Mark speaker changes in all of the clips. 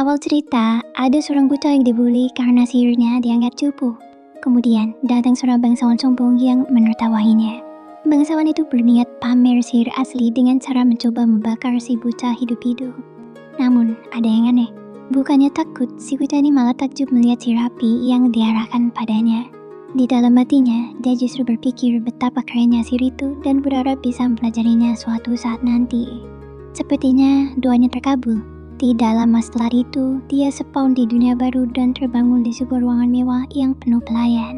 Speaker 1: Awal cerita, ada seorang buta yang dibully karena sihirnya dianggap cupu. Kemudian, datang seorang bangsawan sombong yang menertawahinya. Bangsawan itu berniat pamer sihir asli dengan cara mencoba membakar si buta hidup-hidup. Namun, ada yang aneh. Bukannya takut, si buta ini malah takjub melihat sihir api yang diarahkan padanya. Di dalam hatinya, dia justru berpikir betapa kerennya sihir itu dan berharap bisa mempelajarinya suatu saat nanti. Sepertinya doanya terkabul. Tidak lama setelah itu, dia spawn di dunia baru dan terbangun di sebuah ruangan mewah yang penuh pelayan.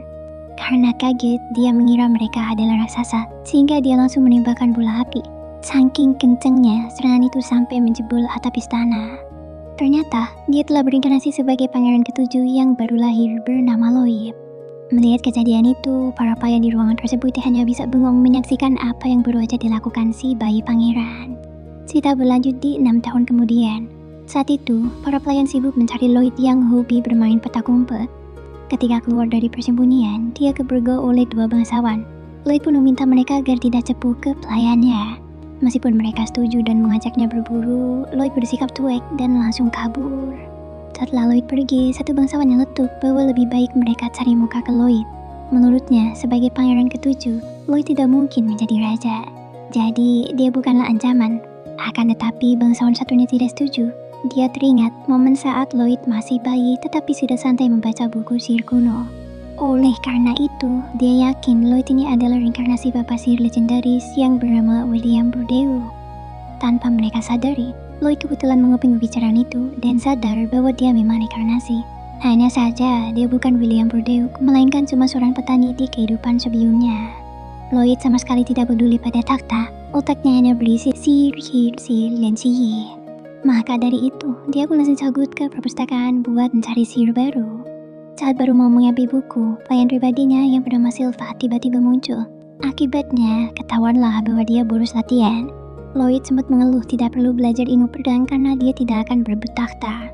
Speaker 1: Karena kaget, dia mengira mereka adalah raksasa, sehingga dia langsung menembakkan bola api. Saking kencengnya, serangan itu sampai menjebol atap istana. Ternyata, dia telah berinkarnasi sebagai pangeran ketujuh yang baru lahir bernama Lloyd. Melihat kejadian itu, para pelayan di ruangan tersebut hanya bisa bengong menyaksikan apa yang baru aja dilakukan si bayi pangeran. Cerita berlanjut di 6 tahun kemudian. Saat itu, para pelayan sibuk mencari Lloyd yang hobi bermain petak umpet. Ketika keluar dari persembunyian, dia kebergok oleh dua bangsawan. Lloyd pun meminta mereka agar tidak cepu ke pelayannya. Meskipun mereka setuju dan mengajaknya berburu, Lloyd bersikap cuek dan langsung kabur. Setelah Lloyd pergi, satu bangsawan nyeletuk bahwa lebih baik mereka cari muka ke Lloyd. Menurutnya, sebagai pangeran ketujuh, Lloyd tidak mungkin menjadi raja. Jadi, dia bukanlah ancaman. Akan tetapi, bangsawan satunya tidak setuju. Dia teringat momen saat Lloyd masih bayi tetapi sudah santai membaca buku sihir kuno. Oleh karena itu, dia yakin Lloyd ini adalah reinkarnasi bapak sihir legendaris yang bernama William Bordeaux. Tanpa mereka sadari, Lloyd kebetulan menguping pembicaraan itu dan sadar bahwa dia memang reinkarnasi. Hanya saja, dia bukan William Bordeaux, melainkan cuma seorang petani di kehidupan sebelumnya. Lloyd sama sekali tidak peduli pada takhta, otaknya hanya berisi sihir, dan sihir. Maka dari itu, dia pun langsung cabut ke perpustakaan buat mencari sihir baru. Saat baru mau mengambil buku, pelayan pribadinya yang bernama Silva tiba-tiba muncul. Akibatnya, ketahuanlah bahwa dia bolos latihan. Lloyd sempat mengeluh tidak perlu belajar ilmu pedang karena dia tidak akan berebut takhta.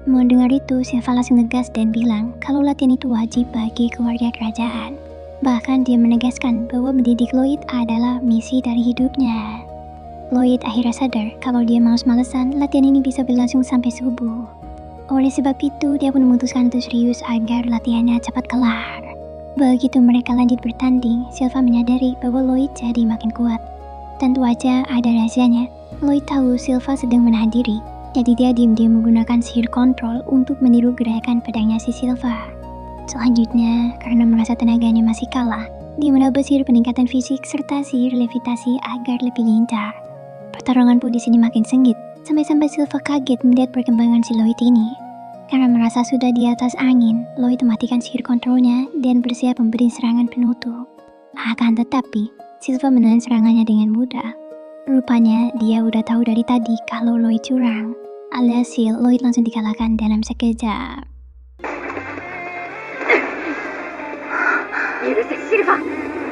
Speaker 1: Mendengar itu, Silva langsung tegas dan bilang kalau latihan itu wajib bagi keluarga kerajaan. Bahkan dia menegaskan bahwa mendidik Lloyd adalah misi dari hidupnya. Lloyd akhirnya sadar kalau dia males-malesan, latihan ini bisa berlangsung sampai subuh. Oleh sebab itu, dia pun memutuskan untuk serius agar latihannya cepat kelar. Begitu mereka lanjut bertanding, Silva menyadari bahwa Lloyd jadi makin kuat. Tentu aja ada rahasianya. Lloyd tahu Silva sedang menahan diri, jadi dia diam-diam menggunakan sihir kontrol untuk meniru gerakan pedangnya si Silva. Selanjutnya, karena merasa tenaganya masih kalah, dia menambah sihir peningkatan fisik serta sihir levitasi agar lebih lincah. Pertarungan pun di sini makin sengit, sampai-sampai Silva kaget melihat perkembangan si Lloyd ini. Karena merasa sudah di atas angin, Lloyd mematikan sihir kontrolnya dan bersiap memberi serangan penutup. Akan tetapi, Silva menahan serangannya dengan mudah. Rupanya, dia udah tahu dari tadi kalau Lloyd curang. Alhasil, Lloyd langsung dikalahkan dalam sekejap.
Speaker 2: Yuruse Silva,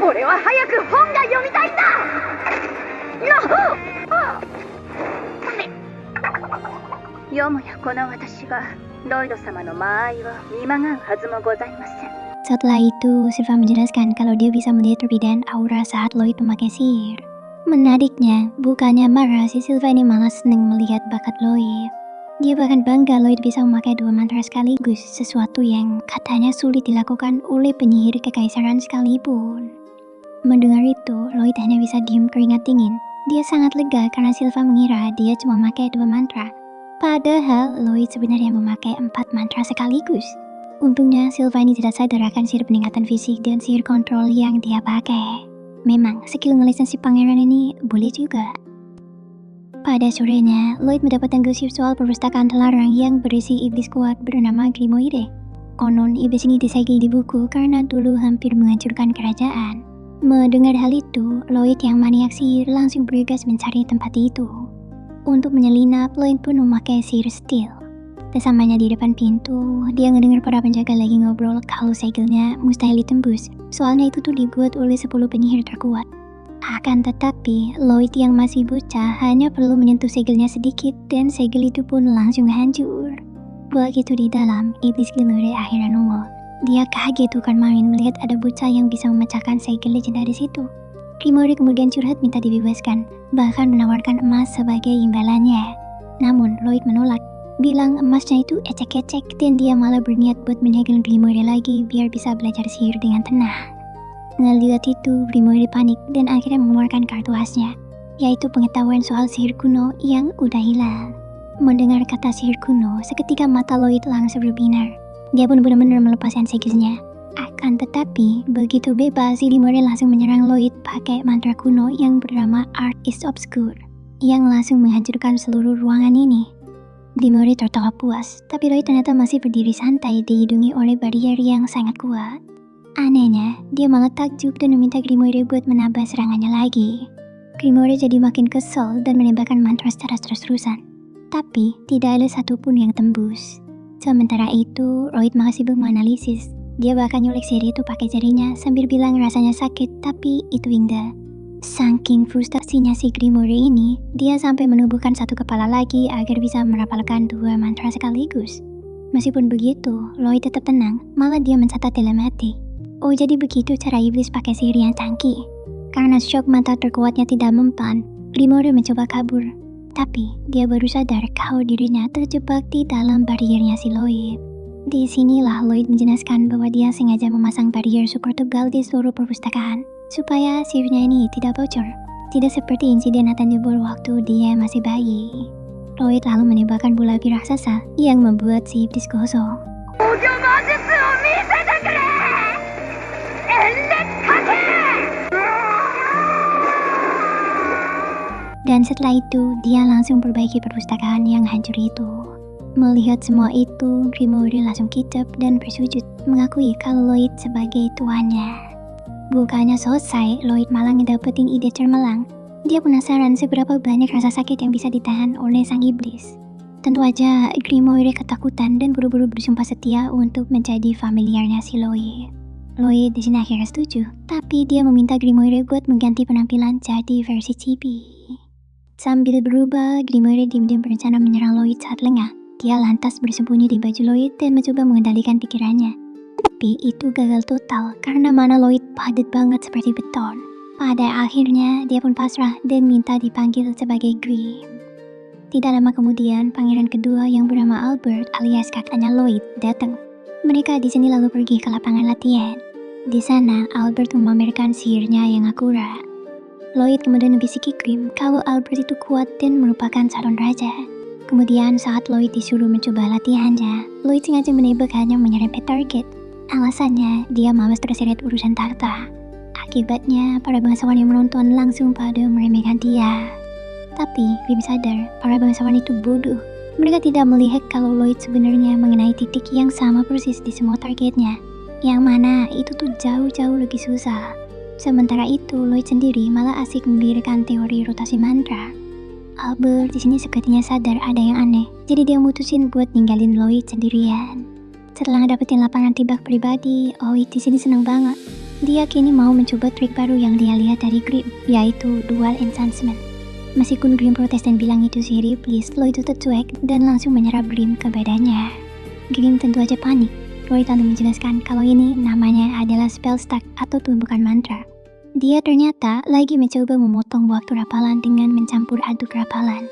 Speaker 2: 俺は早く本が読みたいんだ。よもやこの私がロイド様の間合いを見まがうはずもございません。
Speaker 1: Setelah itu, Silva menjelaskan kalau dia bisa melihat perbedaan aura saat Lloyd memakai sihir. Menariknya, bukannya marah, si Silva ini malah senang melihat bakat Lloyd. Dia bahkan bangga Lloyd bisa memakai dua mantra sekaligus, sesuatu yang katanya sulit dilakukan oleh penyihir kekaisaran sekalipun. Mendengar itu, Lloyd hanya bisa diam keringat dingin. Dia sangat lega karena Silva mengira dia cuma memakai dua mantra. Padahal Lloyd sebenarnya memakai 4 mantra sekaligus. Untungnya Silva ini tidak sadar akan sihir peningkatan fisik dan sihir kontrol yang dia pakai. Memang skill ngelesen si pangeran ini boleh juga. Pada sorenya, Lloyd mendapatkan gosip soal perpustakaan terlarang yang berisi iblis kuat bernama Grimoire. Konon iblis ini disegel di buku karena dulu hampir menghancurkan kerajaan. Mendengar hal itu, Lloyd yang maniak sihir langsung bergegas mencari tempat itu. Untuk menyelinap, Lloyd pun memakai sihir steel. Sesamanya di depan pintu, dia ngedengar para penjaga lagi ngobrol kalau segelnya mustahil ditembus. Soalnya itu tuh dibuat oleh 10 penyihir terkuat. Akan tetapi, Lloyd yang masih bocah hanya perlu menyentuh segelnya sedikit dan segel itu pun langsung hancur. Begitu di dalam, iblis Grimoire akhirnya nongol. Dia kaget bukan main melihat ada bocah yang bisa memecahkan segel legendaris itu. Grimoire kemudian curhat minta dibebaskan, bahkan menawarkan emas sebagai imbalannya. Namun, Lloyd menolak. bilang emasnya itu ecek-ecek dan dia malah berniat buat menyegel Grimoire lagi biar bisa belajar sihir dengan tenang. Ngeliat itu, Grimoire panik dan akhirnya mengeluarkan kartu khasnya, yaitu pengetahuan soal sihir kuno yang udah hilang. Mendengar kata sihir kuno, seketika mata Lloyd langsung berbinar. Dia pun benar-benar melepaskan segisnya. Akan tetapi, begitu bebas, si Grimoire langsung menyerang Lloyd pakai mantra kuno yang bernama Art is Obscure, yang langsung menghancurkan seluruh ruangan ini. Grimoire tertawa puas, tapi Lloyd ternyata masih berdiri santai dilindungi oleh barrier yang sangat kuat. Anehnya, dia malah takjub dan meminta Grimoire buat menambah serangannya lagi. Grimoire jadi makin kesel dan menembakkan mantra secara terus-terusan. Tapi, tidak ada satupun yang tembus. Sementara itu, Lloyd masih menganalisis. Dia bahkan nyulik sihir itu pakai jarinya sambil bilang rasanya sakit, tapi itu indah. Saking frustasinya si Grimoire ini, dia sampai menubuhkan satu kepala lagi agar bisa merapalkan 2 mantra sekaligus. Meskipun begitu, Lloyd tetap tenang, malah dia mencatat dalam hati. Oh, jadi begitu cara iblis pakai sihir yang canggih. Karena shock mantra terkuatnya tidak mempan, Grimoire mencoba kabur. Tapi, dia baru sadar kalau dirinya terjebak di dalam bariernya si Lloyd. Di sinilah Lloyd menjelaskan bahwa dia sengaja memasang barrier super tebal di seluruh perpustakaan, supaya sihirnya ini tidak bocor. Tidak seperti insiden Nathan jebol waktu dia masih bayi. Lloyd lalu menembakkan bola api raksasa yang membuat si iblis gosong. Dan setelah itu, dia langsung perbaiki perpustakaan yang hancur itu. Melihat semua itu, Grimoire langsung kicap dan bersujud, mengakui kalau Lloyd sebagai tuannya. Bukannya selesai, Lloyd malah ngedapetin ide cermelang. Dia penasaran seberapa banyak rasa sakit yang bisa ditahan oleh sang iblis. Tentu aja, Grimoire ketakutan dan buru-buru bersumpah setia untuk menjadi familiarnya si Lloyd. Lloyd di sini akhirnya setuju, tapi dia meminta Grimoire buat mengganti penampilan jadi versi chibi. Sambil berubah, Grimoire diam-diam berencana menyerang Lloyd saat lengah. Dia lantas bersembunyi di baju Lloyd dan mencoba mengendalikan pikirannya. Tapi itu gagal total karena mana Lloyd padat banget seperti beton. Pada akhirnya, dia pun pasrah dan minta dipanggil sebagai Grim. Tidak lama kemudian, pangeran kedua yang bernama Albert alias kakaknya Lloyd datang. Mereka di sini lalu pergi ke lapangan latihan. Di sana, Albert memamerkan sihirnya yang akurat. Lloyd kemudian membisiki Grim kalau Albert itu kuat dan merupakan calon raja. Kemudian saat Lloyd disuruh mencoba latihannya, Lloyd sengaja menembak hanya menyerempet target. Alasannya, dia malas terseret urusan takhta. Akibatnya, para bangsawan yang menonton langsung pada meremehkan dia. Tapi, Grim sadar, para bangsawan itu bodoh. Mereka tidak melihat kalau Lloyd sebenarnya mengenai titik yang sama persis di semua targetnya. Yang mana itu tuh jauh-jauh lebih susah. Sementara itu, Lloyd sendiri malah asik memberikan teori rotasi mantra. Albert di sini sepertinya sadar ada yang aneh, jadi dia mutusin buat ninggalin Lloyd sendirian. Setelah dapetin lapangan tebak pribadi, Lloyd di sini seneng banget. Dia kini mau mencoba trik baru yang dia lihat dari Grim, yaitu Dual Enchantment. Meskipun Grim protes dan bilang itu sihir iblis, Lloyd tetap cuek dan langsung menyerap Grim ke badannya. Grim tentu aja panik. Lloyd lalu menjelaskan kalau ini namanya adalah spell stack atau tumbukan mantra. Dia ternyata lagi mencoba memotong waktu rapalan dengan mencampur aduk rapalan.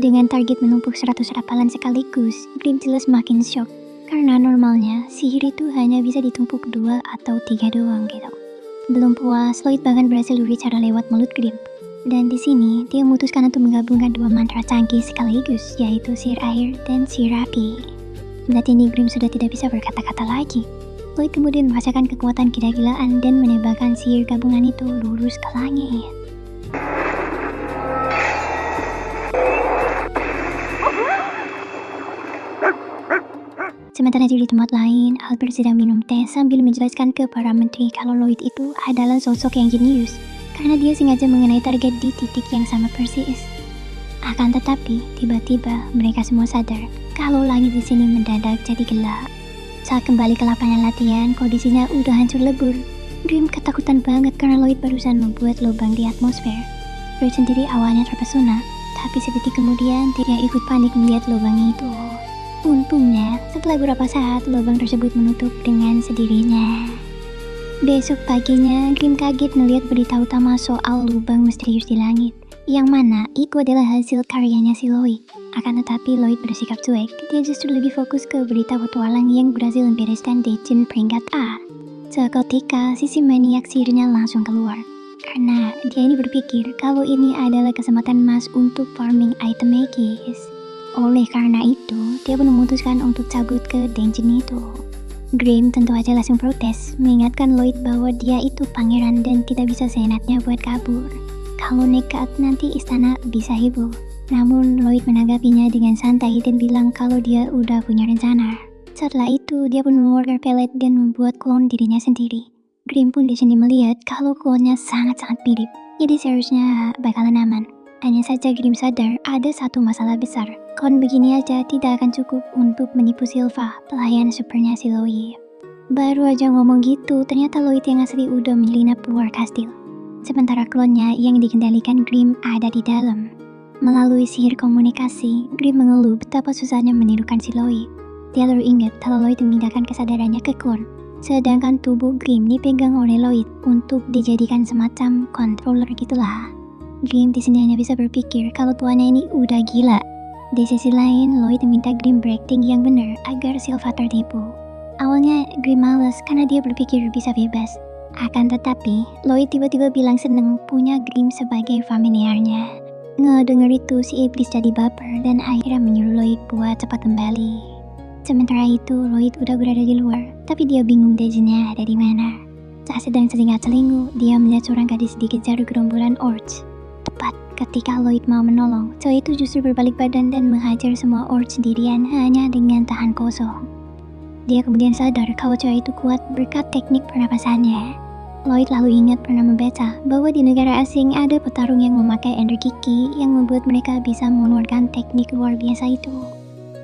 Speaker 1: Dengan target menumpuk 100 rapalan sekaligus, Grim jelas makin shock. Karena normalnya, sihir itu hanya bisa ditumpuk 2 atau 3 doang gitu. Belum puas, Lloyd bahkan berhasil berbicara lewat mulut Grim. Dan di sini, dia memutuskan untuk menggabungkan 2 mantra canggih sekaligus, yaitu sihir air dan sihir api. Melihat ini, Grim sudah tidak bisa berkata-kata lagi. Lloyd kemudian merasakan kekuatan gila-gilaan dan menembakkan sihir gabungan itu lurus ke langit. Sementara di tempat lain, Albert sedang minum teh sambil menjelaskan ke para menteri kalau Lloyd itu adalah sosok yang jenius karena dia sengaja mengenai target di titik yang sama persis. Akan tetapi, tiba-tiba mereka semua sadar kalau langit di sini mendadak jadi gelap. Saat kembali ke lapangan latihan, kondisinya udah hancur lebur. Grim ketakutan banget karena Lloyd barusan membuat lubang di atmosfer. Lloyd sendiri awalnya terpesona, tapi sedetik kemudian dia ikut panik melihat lubang itu. Untungnya, setelah beberapa saat, lubang tersebut menutup dengan sendirinya. Besok paginya, Grim kaget melihat berita utama soal lubang misterius di langit, yang mana itu adalah hasil karyanya si Lloyd. Akan tetapi Lloyd bersikap cuek. Dia justru lebih fokus ke berita petualang yang berhasil membereskan Dejen peringkat A. Seketika sisi maniak sihirnya langsung keluar. Karena dia ini berpikir kalau ini adalah kesempatan emas untuk farming item magis. Oleh karena itu, dia pun memutuskan untuk cabut ke dungeon itu. Grim tentu aja langsung protes, mengingatkan Lloyd bahwa dia itu pangeran dan tidak bisa seenaknya buat kabur. Kalau nekat nanti istana bisa heboh. Namun Lloyd menanggapinya dengan santai dan bilang kalau dia udah punya rencana. Setelah itu, dia pun mengeluarkan pelet dan membuat klon dirinya sendiri. Grim pun di sini melihat kalau klonnya sangat-sangat mirip, jadi seharusnya bakalan aman. Hanya saja Grim sadar ada satu masalah besar. Klon begini aja tidak akan cukup untuk menipu Silva, pelayan supernya si Lloyd. Baru aja ngomong gitu, ternyata Lloyd yang asli udah menyelinap keluar kastil. Sementara klonnya yang dikendalikan Grim ada di dalam. Melalui sihir komunikasi, Grim mengeluh betapa susahnya menirukan si Lloyd. Dia lalu ingat kalau Lloyd memindahkan kesadarannya ke klon, sedangkan tubuh Grim dipegang oleh Lloyd untuk dijadikan semacam controller gitulah. Grim di sini hanya bisa berpikir kalau tuannya ini udah gila. Di sisi lain, Lloyd meminta Grim berakting yang benar agar Silva tertipu. Awalnya Grim males karena dia berpikir bisa bebas. Akan tetapi, Lloyd tiba-tiba bilang seneng punya Grim sebagai familiarnya. Ngedenger itu si iblis jadi baper dan akhirnya menyuruh Lloyd buat cepat kembali. Sementara itu Lloyd udah berada di luar, tapi dia bingung Dejennya ada di mana. Saat sedang selingat-selingu, dia melihat seorang gadis dikejar gerombolan orcs. Tepat ketika Lloyd mau menolong, cowok itu justru berbalik badan dan menghajar semua orcs sendirian hanya dengan tahan kosong. Dia kemudian sadar kalau cowok itu kuat berkat teknik pernapasannya. Lloyd lalu ingat pernah membaca bahwa di negara asing ada petarung yang memakai energi ki yang membuat mereka bisa mengeluarkan teknik luar biasa itu.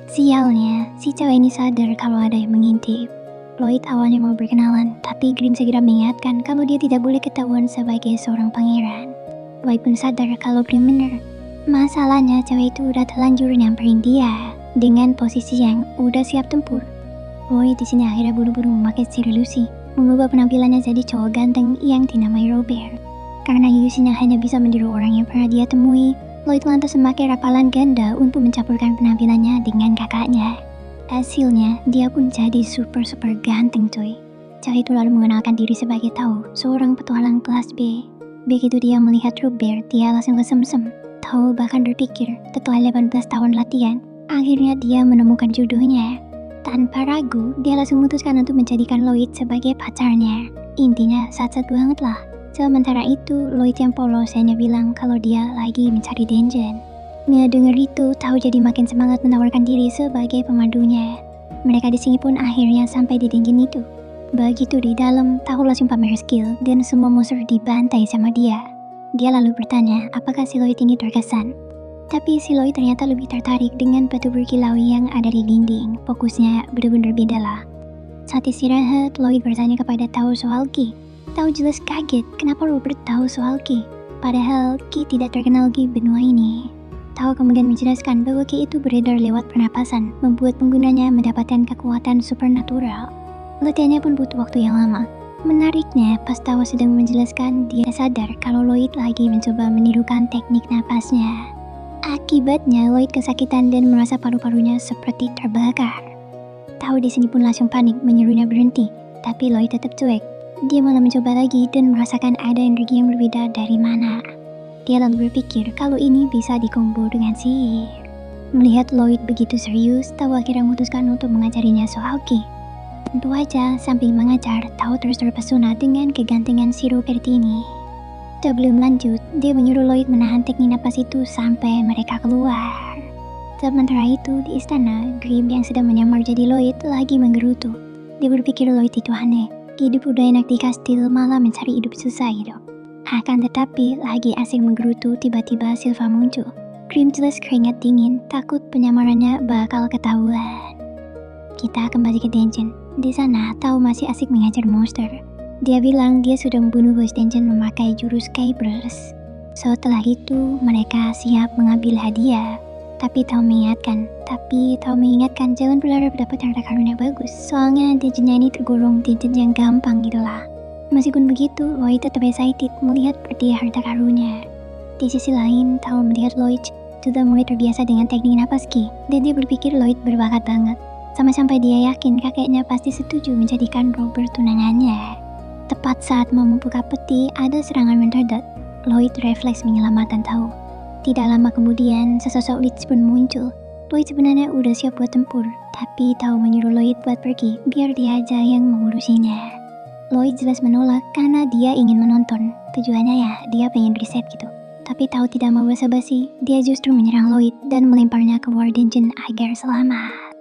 Speaker 1: Sialnya, si cowok ini sadar kalau ada yang mengintip. Lloyd awalnya mau berkenalan, tapi Grim segera mengingatkan kalau dia tidak boleh ketahuan sebagai seorang pangeran. Lloyd pun sadar kalau Grim benar. Masalahnya cewek itu udah terlanjur nyamperin dia dengan posisi yang udah siap tempur. Lloyd di sini akhirnya buru-buru memakai sihir ilusi, mengubah penampilannya jadi cowok ganteng yang dinamai Robert. Karena ilusinya hanya bisa meniru orang yang pernah dia temui, Lloyd lantas memakai rapalan ganda untuk mencampurkan penampilannya dengan kakaknya. Hasilnya, dia pun jadi super ganteng cuy. Cowok itu lalu mengenalkan diri sebagai Tao, seorang petualang kelas B. Begitu dia melihat Robert, dia langsung kesemsem. Tao bahkan berpikir, setelah 18 tahun latihan, akhirnya dia menemukan jodohnya. Tanpa ragu, dia langsung memutuskan untuk menjadikan Lloyd sebagai pacarnya. Intinya, sat-sat banget lah. Sementara itu, Lloyd yang polos hanya bilang kalau dia lagi mencari dungeon. Ngedenger itu, Tao jadi makin semangat menawarkan diri sebagai pemandunya. Mereka di sini pun akhirnya sampai di dungeon itu. Begitu di dalam, Tao langsung pamer skill dan semua monster dibantai sama dia. Dia lalu bertanya apakah si Lloyd ini terkesan. Tapi si Lloyd ternyata lebih tertarik dengan batu berkilau yang ada di dinding. Fokusnya benar-benar beda lah. Saat istirahat, Lloyd bertanya kepada Tao soal Ki. Tao jelas kaget kenapa Robert tahu soal Ki. Padahal Ki tidak terkenal di benua ini. Tao kemudian menjelaskan bahwa Ki itu beredar lewat pernapasan, membuat penggunanya mendapatkan kekuatan supernatural. Latihannya pun butuh waktu yang lama. Menariknya, pas Tao sedang menjelaskan, dia sadar kalau Lloyd lagi mencoba menirukan teknik napasnya. Akibatnya, Lloyd kesakitan dan merasa paru-parunya seperti terbakar. Tao di sini pun langsung panik menyuruhnya berhenti, tapi Lloyd tetap cuek. Dia malah mencoba lagi dan merasakan ada energi yang berbeda dari mana. Dia lalu berpikir kalau ini bisa dikombo dengan sihir. Melihat Lloyd begitu serius, Tao akhirnya memutuskan untuk mengajarinya soal Ki. Tentu aja, sambil mengajar, Tao terus terpesona dengan kegantengan si Robert ini. Sebelum lanjut, dia menyuruh Lloyd menahan teknik napas itu sampai mereka keluar. Sementara itu, di istana, Grim yang sedang menyamar jadi Lloyd lagi menggerutu. Dia berpikir Lloyd itu aneh. Hidup udah enak di kastil, malah mencari hidup susah gitu. Akan tetapi, lagi asing menggerutu, tiba-tiba Silva muncul. Grim jelas keringat dingin, takut penyamarannya bakal ketahuan. Kita kembali ke dungeon. Di sana, Tao masih asik mengajar monster. Dia bilang dia sudah membunuh bos dungeon memakai jurus Kybrus. Setelah itu, mereka siap mengambil hadiah. Tapi Tao mengingatkan jangan berharap dapat harta karun yang bagus. Soalnya dungeonnya ini tergolong dungeon yang gampang gitu lah. Meskipun begitu, Lloyd tetap excited melihat hadiah harta karunnya. Di sisi lain, Tao melihat Lloyd sudah mulai terbiasa dengan teknik napas ki, dan dia berpikir Lloyd berbakat banget. Sampai-sampai dia yakin kakeknya pasti setuju menjadikan Robert tunangannya. Tepat saat mau membuka peti, ada serangan mendadak. Lloyd refleks menyelamatkan Tao. Tidak lama kemudian, sesosok Leeds pun muncul. Lloyd sebenarnya udah siap buat tempur, tapi Tao menyuruh Lloyd buat pergi, biar dia aja yang mengurusinya. Lloyd jelas menolak karena dia ingin menonton. Tujuannya ya, dia pengen riset gitu. Tapi Tao tidak mau basa-basi, dia justru menyerang Lloyd dan melemparnya ke War Dungeon agar selamat.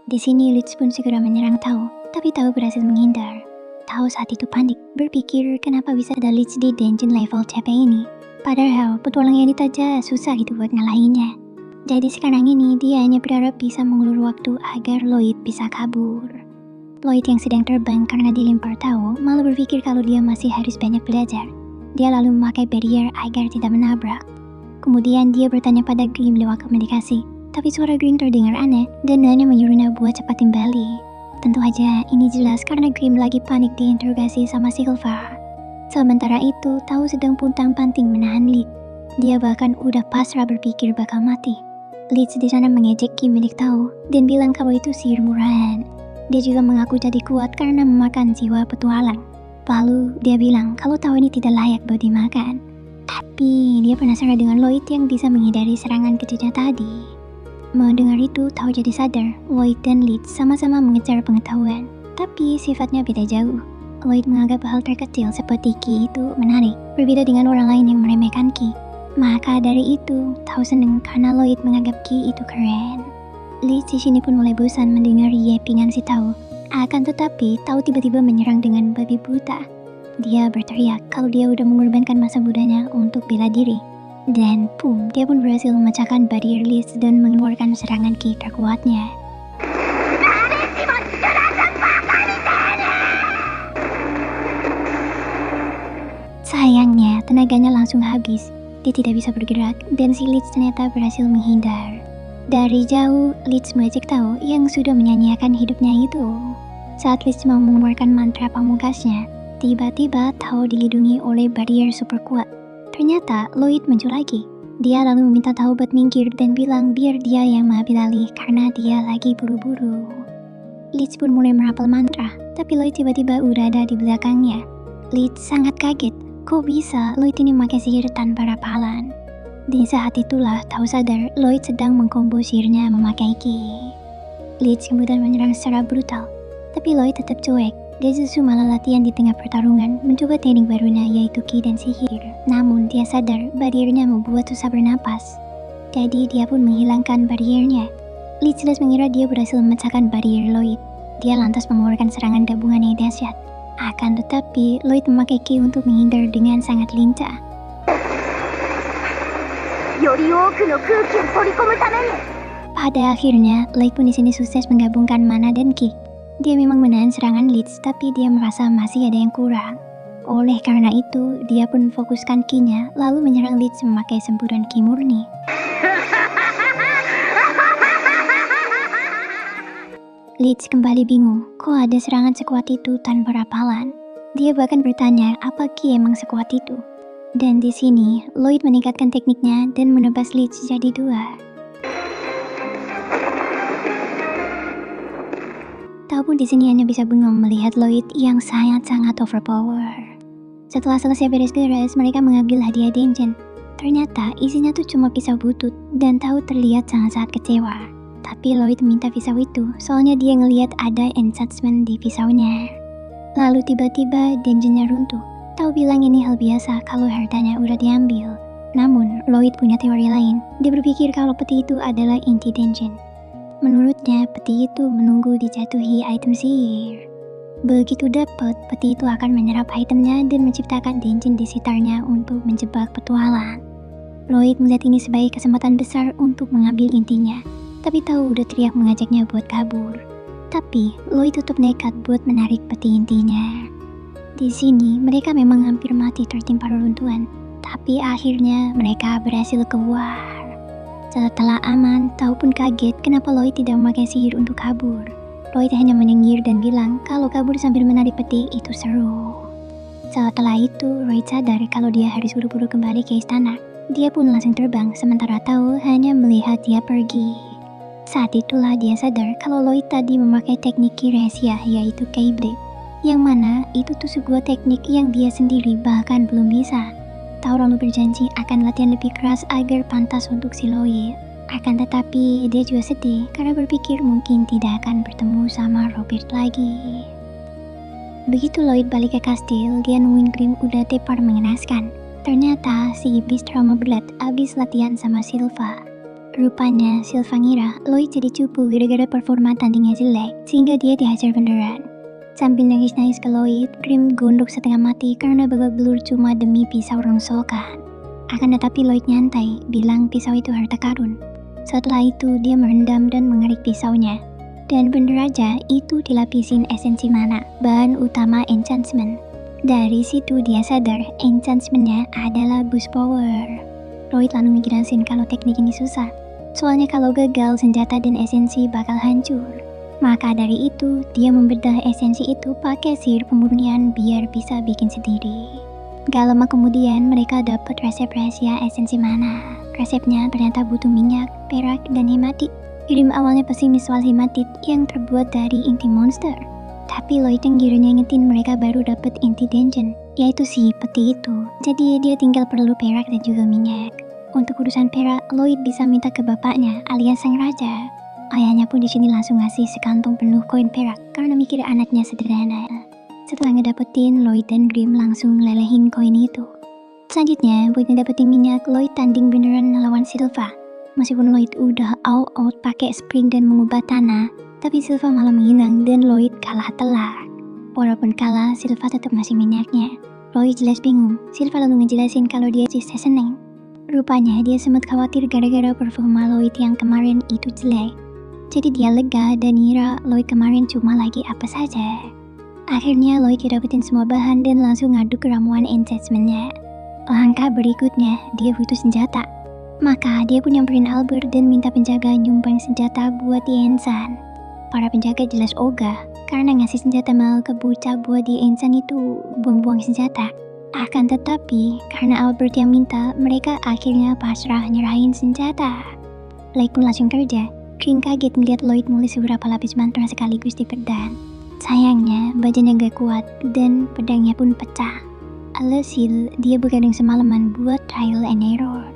Speaker 1: Di sini Leeds pun segera menyerang Tao, tapi Tao berhasil menghindar. Tao saat itu panik, berpikir kenapa bisa ada Leeds di dungeon level CP ini. Padahal petualang yang aja susah gitu buat ngalahinnya. Jadi sekarang ini dia hanya berharap bisa mengulur waktu agar Lloyd bisa kabur. Lloyd yang sedang terbang karena dilempar Tao malah berpikir kalau dia masih harus banyak belajar. Dia lalu memakai barrier agar tidak menabrak. Kemudian dia bertanya pada Grimm lewat komunikasi, tapi suara Grimm terdengar aneh dan hanya menyuruhnya buat cepat kembali. Tentu aja ini jelas karena Grimm lagi panik diinterogasi sama Silva. Sementara itu, Tao sedang puntang-panting menahan Leeds. Dia bahkan udah pasrah berpikir bakal mati. Leeds di sana mengejek ki milik Tao dan bilang kalau itu sihir murahan. Dia juga mengaku jadi kuat karena memakan jiwa petualang. Lalu dia bilang kalau Tao ini tidak layak buat dimakan. Tapi dia penasaran dengan Lloyd yang bisa menghindari serangan kejutnya tadi. Mendengar itu, Tao jadi sadar Lloyd dan Leeds sama-sama mengejar pengetahuan, tapi sifatnya beda jauh. Lloyd menganggap hal terkecil seperti ki itu menarik, berbeda dengan orang lain yang meremehkan ki. Maka dari itu, Tao seneng karena Lloyd menganggap ki itu keren. Leeds di sini pun mulai bosan mendengar yepingan si Tao. Akan tetapi, Tao tiba-tiba menyerang dengan babi buta. Dia berteriak kalau dia udah mengorbankan masa mudanya untuk bela diri. Dan boom, dia pun berhasil memecahkan barrier Leeds dan mengeluarkan serangan ki terkuatnya. Sayangnya, tenaganya langsung habis. Dia tidak bisa bergerak dan si Leeds ternyata berhasil menghindar. Dari jauh, Leeds mengejek Tao yang sudah menyanyiakan hidupnya itu. Saat Leeds mau mengeluarkan mantra pamungkasnya, tiba-tiba Tao dilindungi oleh barrier super kuat. Ternyata Lloyd muncul lagi. Dia lalu meminta Tao buat minggir dan bilang biar dia yang mengambil alih karena dia lagi buru-buru. Leeds pun mulai merapal mantra, tapi Lloyd tiba-tiba udah ada di belakangnya. Leeds sangat kaget. Kok bisa Lloyd ini memakai sihir tanpa rapalan? Di saat itulah Tao sadar Lloyd sedang mengkombo sihirnya memakai ki. Leeds kemudian menyerang secara brutal, tapi Lloyd tetap cuek. Dia justru malah latihan di tengah pertarungan mencoba teknik barunya yaitu ki dan sihir. Namun dia sadar bariernya membuat susah bernapas. Jadi dia pun menghilangkan bariernya. Leeds jelas mengira dia berhasil memecahkan barrier Lloyd. Dia lantas mengeluarkan serangan gabungan yang dahsyat. Akan tetapi, Lloyd memakai ki untuk menghindar dengan sangat lincah. Pada akhirnya, Lloyd pun di sini sukses menggabungkan mana dan ki. Dia memang menahan serangan Leeds, tapi dia merasa masih ada yang kurang. Oleh karena itu, dia pun fokuskan ki-nya, lalu menyerang Leeds memakai semburan ki murni. Leeds kembali bingung, kok ada serangan sekuat itu tanpa rapalan. Dia bahkan bertanya apa ki emang sekuat itu. Dan di sini, Lloyd meningkatkan tekniknya dan menebas Leeds jadi 2. Tao pun di sini hanya bisa bengong melihat Lloyd yang sangat-sangat overpower. Setelah selesai beres-beres, mereka mengambil hadiah dungeon. Ternyata isinya tuh cuma pisau butut dan Tao terlihat sangat-sangat kecewa. Tapi Lloyd minta pisau itu, soalnya dia ngelihat ada enchantment di pisaunya. Lalu tiba-tiba dungeonnya runtuh. Tao bilang ini hal biasa kalau hartanya udah diambil. Namun, Lloyd punya teori lain. Dia berpikir kalau peti itu adalah inti dungeon. Menurutnya, peti itu menunggu dijatuhi item sihir. Begitu dapat, peti itu akan menyerap itemnya dan menciptakan dungeon di sekitarnya untuk menjebak petualang. Lloyd melihat ini sebagai kesempatan besar untuk mengambil intinya. Tapi Tao udah teriak mengajaknya buat kabur. Tapi Lloyd tetap nekat buat menarik peti intinya. Di sini mereka memang hampir mati tertimpa reruntuhan. Tapi akhirnya mereka berhasil keluar. Setelah aman, Tao pun kaget kenapa Lloyd tidak memakai sihir untuk kabur. Lloyd hanya menyengir dan bilang kalau kabur sambil menarik peti itu seru. Setelah itu, Lloyd sadar kalau dia harus buru-buru kembali ke istana. Dia pun langsung terbang sementara Tao hanya melihat dia pergi. Saat itulah dia sadar kalau Lloyd tadi memakai teknik rahasia yaitu Keyblade. Yang mana itu tuh sebuah teknik yang dia sendiri bahkan belum bisa. Tao lalu berjanji akan latihan lebih keras agar pantas untuk si Lloyd. Akan tetapi dia juga sedih karena berpikir mungkin tidak akan bertemu sama Robert lagi. Begitu Lloyd balik ke kastil, dia nemuin Grimm udah tepar mengenaskan. Ternyata si iblis trauma berat abis latihan sama Silva. Rupanya Silva ngira Lloyd jadi cupu gara-gara performa tandingnya jelek sehingga dia dihajar beneran. Sambil nangis-nangis ke Lloyd, Grimm gondok setengah mati karena babak belur cuma demi pisau rongsokan. Akan tetapi Lloyd nyantai, bilang pisau itu harta karun. Setelah itu dia merendam dan mengerik pisaunya. Dan bener aja itu dilapisin esensi mana, bahan utama enchantment. Dari situ dia sadar enchantmentnya adalah boost power. Lloyd lalu ngejelasin kalau teknik ini susah. Soalnya kalau gagal senjata dan esensi bakal hancur. Maka dari itu dia membedah esensi itu pakai sihir pemurnian biar bisa bikin sendiri. Gak lama kemudian mereka dapat resep rahasia esensi mana. Resepnya ternyata butuh minyak, perak, dan hematit. Grimm awalnya pesimis soal hematit yang terbuat dari inti monster. Tapi Lloyd yang giranya ingetin mereka baru dapat inti dungeon, yaitu si peti itu. Jadi dia tinggal perlu perak dan juga minyak. Untuk urusan perak, Lloyd bisa minta ke bapaknya alias sang raja. Ayahnya pun di sini langsung ngasih sekantong penuh koin perak karena mikir anaknya sederhana. Setelah ngedapetin, Lloyd dan Grimm langsung lelehin koin itu. Selanjutnya, buat ngedapetin minyak, Lloyd tanding beneran lawan Silva. Meskipun Lloyd udah all out pakai spring dan mengubah tanah, tapi Silva malah menghilang dan Lloyd kalah telak. Walaupun kalah, Silva tetap masih minyaknya. Lloyd jelas bingung. Silva lalu ngejelasin kalau dia just seneng. Rupanya dia sempat khawatir gara-gara performa Lloyd yang kemarin itu jelek. Jadi dia lega dan ngira Lloyd kemarin cuma lagi apa saja. Akhirnya Lloyd dapetin semua bahan dan langsung ngadu ke ramuan enchantment-nya. Langkah berikutnya, dia butuh senjata. Maka dia pun nyamperin Albert dan minta penjaga nyumbang senjata buat di Ensan. Para penjaga jelas ogah karena ngasih senjata mahal ke bocah buat di Ensan itu buang-buang senjata. Akan tetapi karena Albert yang minta, mereka akhirnya pasrah nyerahin senjata. Lloyd pun langsung kerja. Grimm kaget melihat Lloyd nulis beberapa lapis mantra sekaligus di pedang. Sayangnya bajanya gak kuat dan pedangnya pun pecah. Alhasil dia begadang semalaman buat trial and error.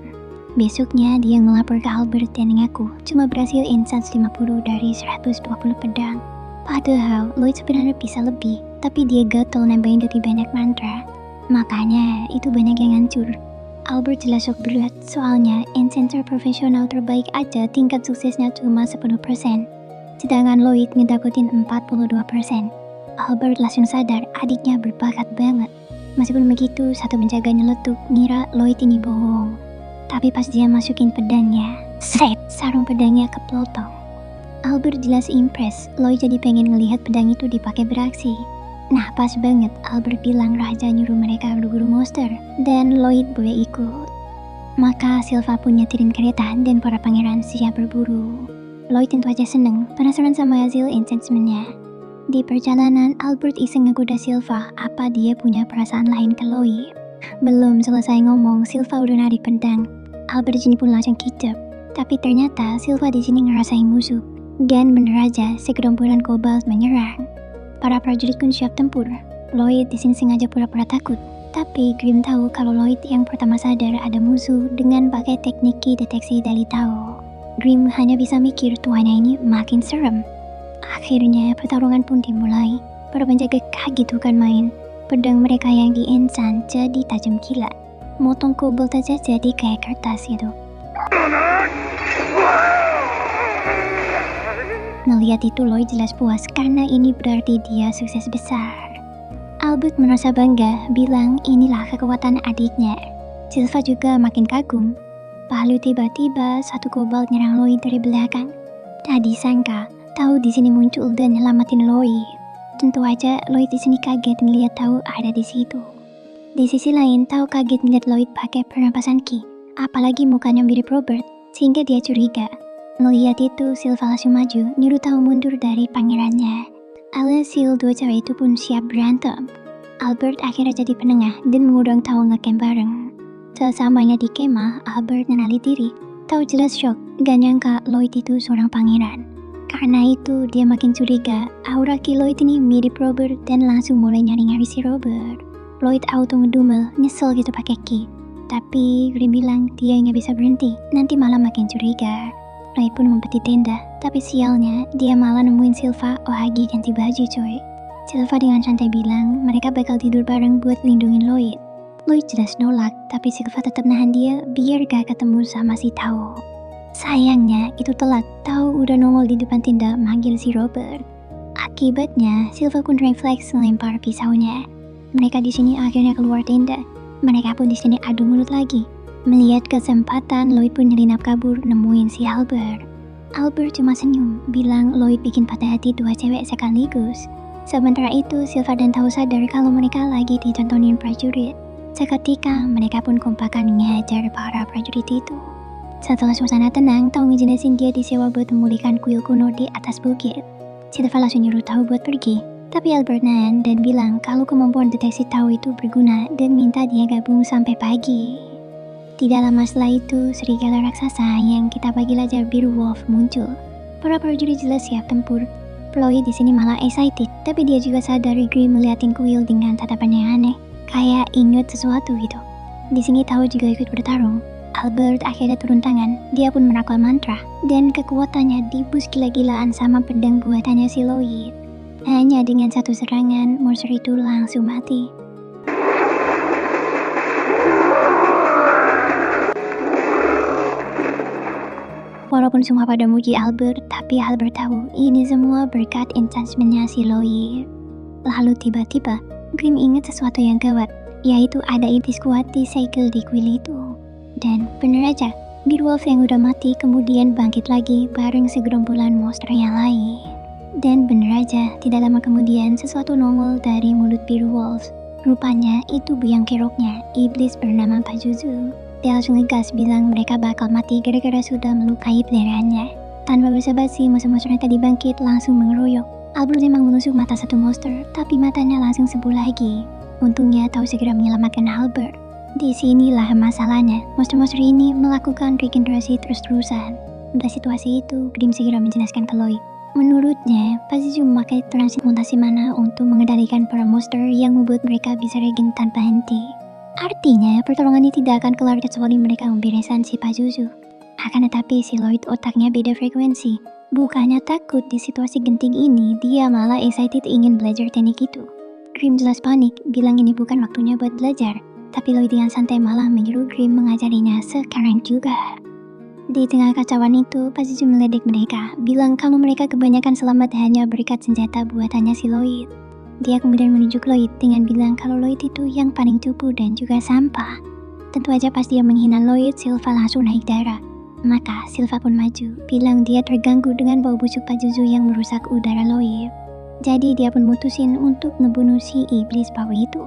Speaker 1: Besoknya dia ngelapor ke Albert dan ngaku cuma berhasil enchant 50 dari 120 pedang. Padahal Lloyd sebenarnya bisa lebih, tapi dia gatel nambahin lebih banyak mantra. Makanya itu banyak yang hancur. Albert jelas shock berat soalnya enchanter profesional terbaik aja tingkat suksesnya cuma 10%. Sedangkan Lloyd ngedapetin 42%. Albert langsung sadar adiknya berbakat banget. Meskipun begitu, satu penjaga nyeletuk ngira Lloyd ini bohong. Tapi pas dia masukin pedangnya, set, sarung pedangnya keplotong. Albert jelas impress, Lloyd jadi pengen ngelihat pedang itu dipakai beraksi. Nah pas banget Albert bilang raja nyuruh mereka berburu monster, dan Lloyd boleh ikut. Maka Silva pun nyetirin kereta dan para pangeran siap berburu. Lloyd tentu aja seneng, penasaran sama hasil enchantment-nya. Di perjalanan, Albert iseng ngegoda Silva apa dia punya perasaan lain ke Lloyd. Belum selesai ngomong, Silva udah narik pedang. Albert sini pun langsung kicap. Tapi ternyata Silva di sini ngerasain musuh. Dan bener aja, segerombolan kobold menyerang. Para prajurit pun siap tempur. Lloyd di sini sengaja pura-pura takut. Tapi Grimm tahu kalau Lloyd yang pertama sadar ada musuh dengan pakai teknik deteksi dari Tao. Grimm hanya bisa mikir tuannya ini makin serem. Akhirnya pertarungan pun dimulai. Para penjaga kaget bukan main. Pedang mereka yang di-enchant jadi tajam gila. Motong kobold aja jadi kayak kertas gitu. Ngeliat itu Lloyd jelas puas karena ini berarti dia sukses besar. Albert merasa bangga, bilang inilah kekuatan adiknya. Silva juga makin kagum. Lalu tiba-tiba satu kobold nyerang Lloyd dari belakang. Tak disangka, Tao di sini muncul dan nyelamatin Lloyd. Tentu aja Lloyd di sini kaget melihat Tao ada di situ. Di sisi lain, Tao kaget melihat Lloyd pakai pernapasan Ki. Apalagi mukanya mirip Robert, sehingga dia curiga. Melihat itu, Silva langsung maju, nyuruh Tao mundur dari pangerannya. Alhasil dua cewek itu pun siap berantem. Albert akhirnya jadi penengah dan mengundang Tao ngecamp bareng. Sesamanya di kemah, Albert mengenali diri. Tahu jelas shock, gak nyangka Lloyd itu seorang pangeran. Karena itu, dia makin curiga. Aura Ki Lloyd ini mirip Robert dan langsung mulai nyari-nyari si Robert. Lloyd auto ngedumel, nyesel gitu pakai Ki. Tapi Grimm bilang dia nggak bisa berhenti, nanti malah makin curiga. Lloyd pun ngumpet di tenda, tapi sialnya dia malah nemuin Silva Ohagi ganti baju coy. Silva dengan santai bilang mereka bakal tidur bareng buat lindungin Lloyd. Lloyd jelas nolak, tapi Silva tetap nahan dia biar gak ketemu sama si Tao. Sayangnya itu telat, Tao udah nongol di depan tenda manggil si Robert. Akibatnya Silva pun refleks ngelempar pisaunya. Mereka di sini akhirnya keluar tenda. Mereka pun di sini adu mulut lagi. Melihat kesempatan, Lloyd pun nyelinap kabur nemuin si Albert. Albert cuma senyum, bilang Lloyd bikin patah hati dua cewek sekaligus. Sementara itu, Silva dan Tao sadar kalau mereka lagi ditontonin prajurit. Seketika, mereka pun kompakan ngehajar para prajurit itu. Setelah suasana tenang, Tao ngejelasin dia disewa buat memulihkan kuil kuno di atas bukit. Silva langsung nyuruh Tao buat pergi. Tapi Albert nahan dan bilang kalau kemampuan deteksi Tao itu berguna dan minta dia gabung sampai pagi. Tidak lama setelah itu, serigala raksasa yang kita bagi lajar biru wolf muncul. Para prajurit jelas siap tempur. Lloyd di sini malah excited, tapi dia juga sadar Grimm meliatin kuil dengan tatapan yang aneh, kayak inget sesuatu gitu. Di sini Tao juga ikut bertarung. Albert akhirnya turun tangan, dia pun merakal mantra, dan kekuatannya dibus gila-gilaan sama pedang buatannya si Lloyd. Hanya dengan satu serangan, monster itu langsung mati. Walaupun semua pada muji Albert, tapi Albert tahu ini semua berkat enchantment-nya si Lloyd. Lalu tiba-tiba, Grimm ingat sesuatu yang gawat, yaitu ada itis kuat di segel di kuil itu. Dan bener aja, Beowulf yang udah mati kemudian bangkit lagi bareng segerombolan monster yang lain. Dan bener aja, tidak lama kemudian sesuatu nongol dari mulut Beowulf. Rupanya itu biang keroknya, iblis bernama Pazuzu. Dia langsung ngegas bilang mereka bakal mati gara-gara sudah melukai peliharaannya. Tanpa basa-basi, monster-monster yang tadi bangkit langsung mengeroyok. Albert memang menusuk mata satu monster, tapi matanya langsung sembuh lagi. Untungnya Tao segera menyelamatkan Albert. Di sinilah masalahnya, monster-monster ini melakukan regenerasi terus-terusan. Pada situasi itu, Grimm segera menjelaskan ke Lloyd. Menurutnya, Pazuzu memakai transmutasi mana untuk mengendalikan para monster yang membuat mereka bisa regen tanpa henti. Artinya, pertolongan ini tidak akan kelar kecuali mereka membereskan si Pazuzu. Akan tetapi si Lloyd otaknya beda frekuensi. Bukannya takut di situasi genting ini, dia malah excited ingin belajar teknik itu. Grimm jelas panik, bilang ini bukan waktunya buat belajar. Tapi Lloyd dengan santai malah menyuruh Grimm mengajarinya sekarang juga. Di tengah kacauan itu, Pazuzu meledek mereka, bilang kalau mereka kebanyakan selamat hanya berkat senjata buatannya si Lloyd. Dia kemudian menunjuk Lloyd dengan bilang kalau Lloyd itu yang paling cupu dan juga sampah. Tentu aja pas dia menghina Lloyd, Silva langsung naik darah. Maka Silva pun maju, bilang dia terganggu dengan bau busuk Pazuzu yang merusak udara Lloyd. Jadi dia pun mutusin untuk membunuh si iblis bau itu.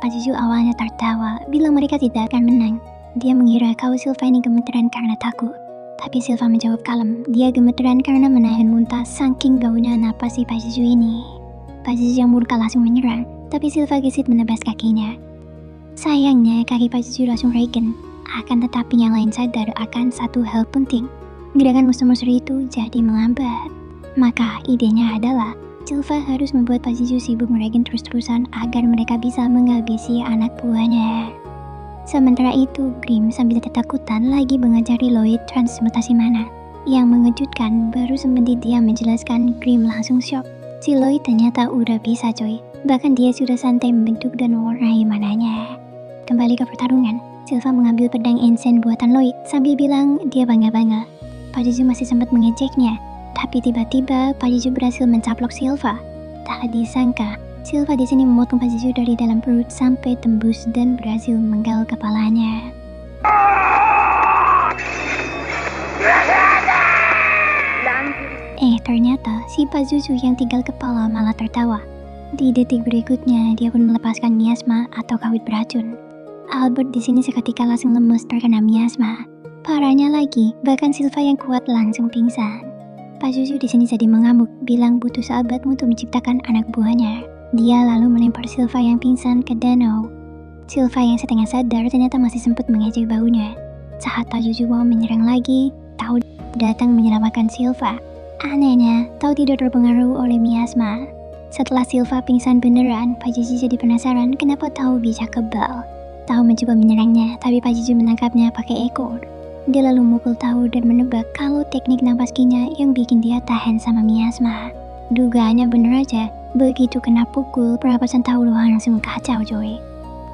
Speaker 1: Pazuzu awalnya tertawa, bilang mereka tidak akan menang. Dia mengira kalau Silva ini gemeteran karena takut. Tapi Silva menjawab kalem, dia gemeteran karena menahan muntah saking baunya napas si Pazuzu ini. Pazuzu yang murka langsung menyerang, tapi Silva gesit menebas kakinya. Sayangnya kaki Pazuzu langsung regen. Akan tetapi yang lain sadar akan satu hal penting. Gerakan monster-monster itu jadi melambat. Maka idenya adalah Silva harus membuat Pazuzu sibuk meregen terus-terusan agar mereka bisa menghabisi anak buahnya. Sementara itu, Grimm sambil ketakutan lagi mengajari Lloyd transmutasi mana. Yang mengejutkan, baru sebentar dia menjelaskan, Grimm langsung shock. Si Lloyd ternyata udah bisa coy. Bahkan dia sudah santai membentuk dan mewarnai mananya. Kembali ke pertarungan, Silva mengambil pedang Ensen buatan Lloyd sambil bilang dia bangga-bangga. Pazuzu masih sempat mengejeknya, tapi tiba-tiba Pazuzu berhasil mencaplok Silva. Tak disangka, Silva di sini memotong Pazuzu dari dalam perut sampai tembus dan berhasil menggal kepalanya. Ternyata si Pazuzu yang tinggal kepala malah tertawa. Di detik berikutnya, dia pun melepaskan miasma atau kawit beracun. Albert di sini seketika langsung lemes terkena miasma. Parahnya lagi, bahkan Silva yang kuat langsung pingsan. Pazuzu di sini jadi mengamuk, bilang butuh sahabat untuk menciptakan anak buahnya. Dia lalu melempar Silva yang pingsan ke danau. Silva yang setengah sadar ternyata masih sempat mengejek bahunya. Saat Pak Juju mau menyerang lagi, Tao datang menyelamatkan Silva. Anehnya, Tao tidak terpengaruh oleh miasma. Setelah Silva pingsan beneran, Pak Juju jadi penasaran kenapa Tao bisa kebal. Tao mencoba menyerangnya, tapi Pak Juju menangkapnya pakai ekor. Dia lalu memukul Tao dan menebak kalau teknik napas kinya yang bikin dia tahan sama miasma. Dugaannya bener aja, begitu kena pukul, pernapasan Tao langsung kacau coy.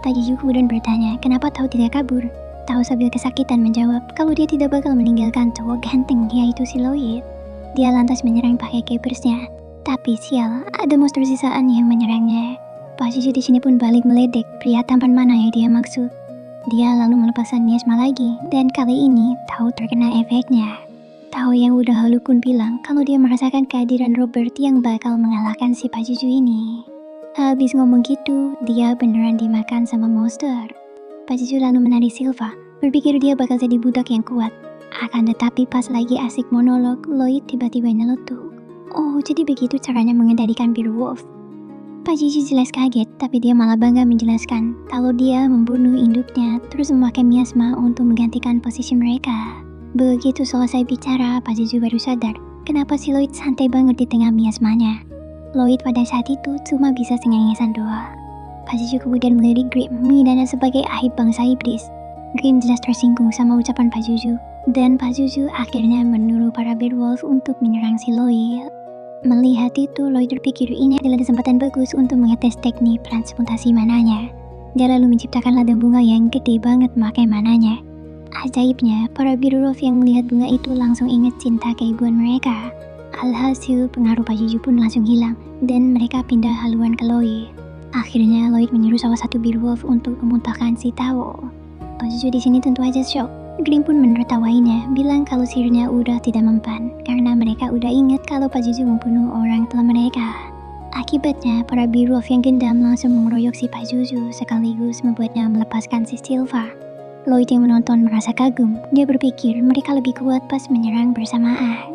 Speaker 1: Pak Juju kemudian bertanya, kenapa Tao tidak kabur? Tao sambil kesakitan menjawab kalau dia tidak bakal meninggalkan cowok ganteng yaitu si Lloyd. Dia lantas menyerang pakai kepersnya, tapi sial, ada monster sisaan yang menyerangnya. Pak Juju di sini pun balik meledek pria tampan mana yang dia maksud. Dia lalu melepaskan miasma lagi, dan kali ini Tao terkena efeknya. Tao yang udah halu pun bilang kalau dia merasakan kehadiran Robert yang bakal mengalahkan si Pak Juju ini. Habis ngomong gitu, dia beneran dimakan sama monster. Pak Juju lalu menarik Silva, berpikir dia bakal jadi budak yang kuat. Akan tetapi pas lagi asik monolog, Lloyd tiba-tiba nyeletuk. Oh, jadi begitu caranya mengendalikan biru wolf. Pak Juju jelas kaget, tapi dia malah bangga menjelaskan kalau dia membunuh induknya terus memakai miasma untuk menggantikan posisi mereka. Begitu selesai bicara, Pak Juju baru sadar kenapa si Lloyd santai banget di tengah miasmanya. Lloyd pada saat itu cuma bisa cengengesan doang. Pak Juju kemudian melirik Grim, menghinanya sebagai ahib bangsa iblis. Grim jelas tersinggung sama ucapan Pak Juju, dan Pak Juju akhirnya menyuruh para Beowulf untuk menyerang si Lloyd. Melihat itu, Lloyd berpikir ini adalah kesempatan bagus untuk mengetes teknik transmutasi mananya. Dia lalu menciptakan ladang bunga yang gede banget memakai mananya. Ajaibnya, para Beowulf yang melihat bunga itu langsung ingat cinta keibuan mereka. Alhasil, pengaruh Pak Juju pun langsung hilang, dan mereka pindah haluan ke Lloyd. Akhirnya, Lloyd menyuruh salah satu Beowulf untuk memuntahkan si Tao. Pak Juju di sini tentu aja shock. Grim pun menertawainya, bilang kalau sihirnya udah tidak mempan, karena mereka udah ingat kalau Pak Juju membunuh orang tua mereka. Akibatnya, para Beowulf yang gendam langsung mengeroyok si Pak Juju, sekaligus membuatnya melepaskan si Silva. Lloyd yang menonton merasa kagum, dia berpikir mereka lebih kuat pas menyerang bersamaan.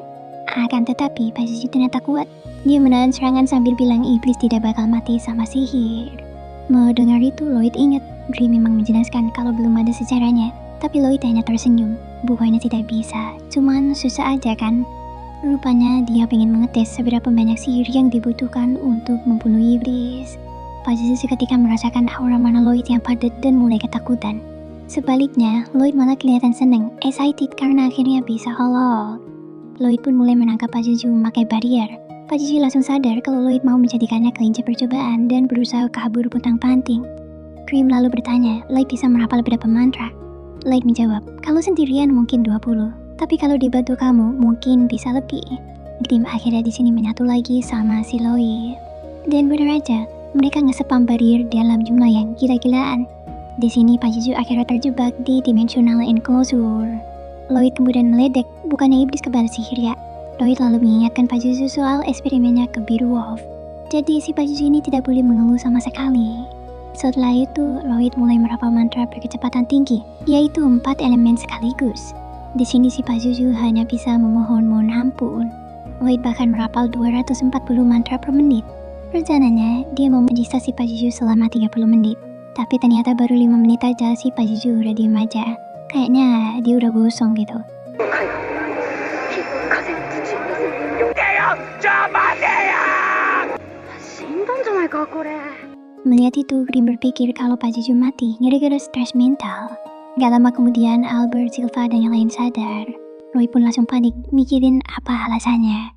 Speaker 1: Akan tetapi, Pak Juju ternyata kuat. Dia menahan serangan sambil bilang iblis tidak bakal mati sama sihir. Mendengar itu, Lloyd ingat Grim memang menjelaskan kalau belum ada sejarahnya, tapi Lloyd hanya tersenyum. Bukannya tidak bisa, cuman susah aja kan. Rupanya dia pengen mengetes seberapa banyak sihir yang dibutuhkan untuk membunuh iblis. Pak Juju seketika merasakan aura mana Lloyd yang padat dan mulai ketakutan. Sebaliknya, Lloyd malah kelihatan seneng, excited karena akhirnya bisa hold. Lloyd pun mulai menangkap Pak Juju memakai barrier. Pak Juju langsung sadar kalau Lloyd mau menjadikannya kelinci percobaan dan berusaha kabur pontang-panting. Grim lalu bertanya, Lloyd bisa merapal beberapa mantra. Lloyd menjawab, kalau sendirian mungkin 20, tapi kalau dibantu kamu mungkin bisa lebih. Grim akhirnya di sini menyatu lagi sama si Lloyd. Dan benar aja, mereka nge-spam barrier dalam jumlah yang gila-gilaan. Di sini Pak Juju akhirnya terjebak di dimensional enclosure. Lloyd kemudian meledek, bukannya iblis kebal sihir ya. Lloyd lalu mengingatkan Pak Juju soal eksperimennya ke Beowulf. Jadi si Pak Juju ini tidak boleh mengeluh sama sekali. Setelah itu, Lloyd mulai merapal mantra berkecepatan tinggi, yaitu 4 elemen sekaligus. Di sini si Pak Juju hanya bisa mohon ampun. Lloyd bahkan merapal 240 mantra per menit. Rencananya, dia mau menjisa si Pak Juju selama 30 menit. Tapi ternyata baru 5 menit aja si Pak Juju udah diem aja. Kayaknya dia udah gosong gitu. Melihat itu, Grim berpikir kalau Pak Juju mati gara-gara stres mental. Gak lama kemudian, Albert, Silva, dan yang lain sadar. Roy pun langsung panik, mikirin apa alasannya.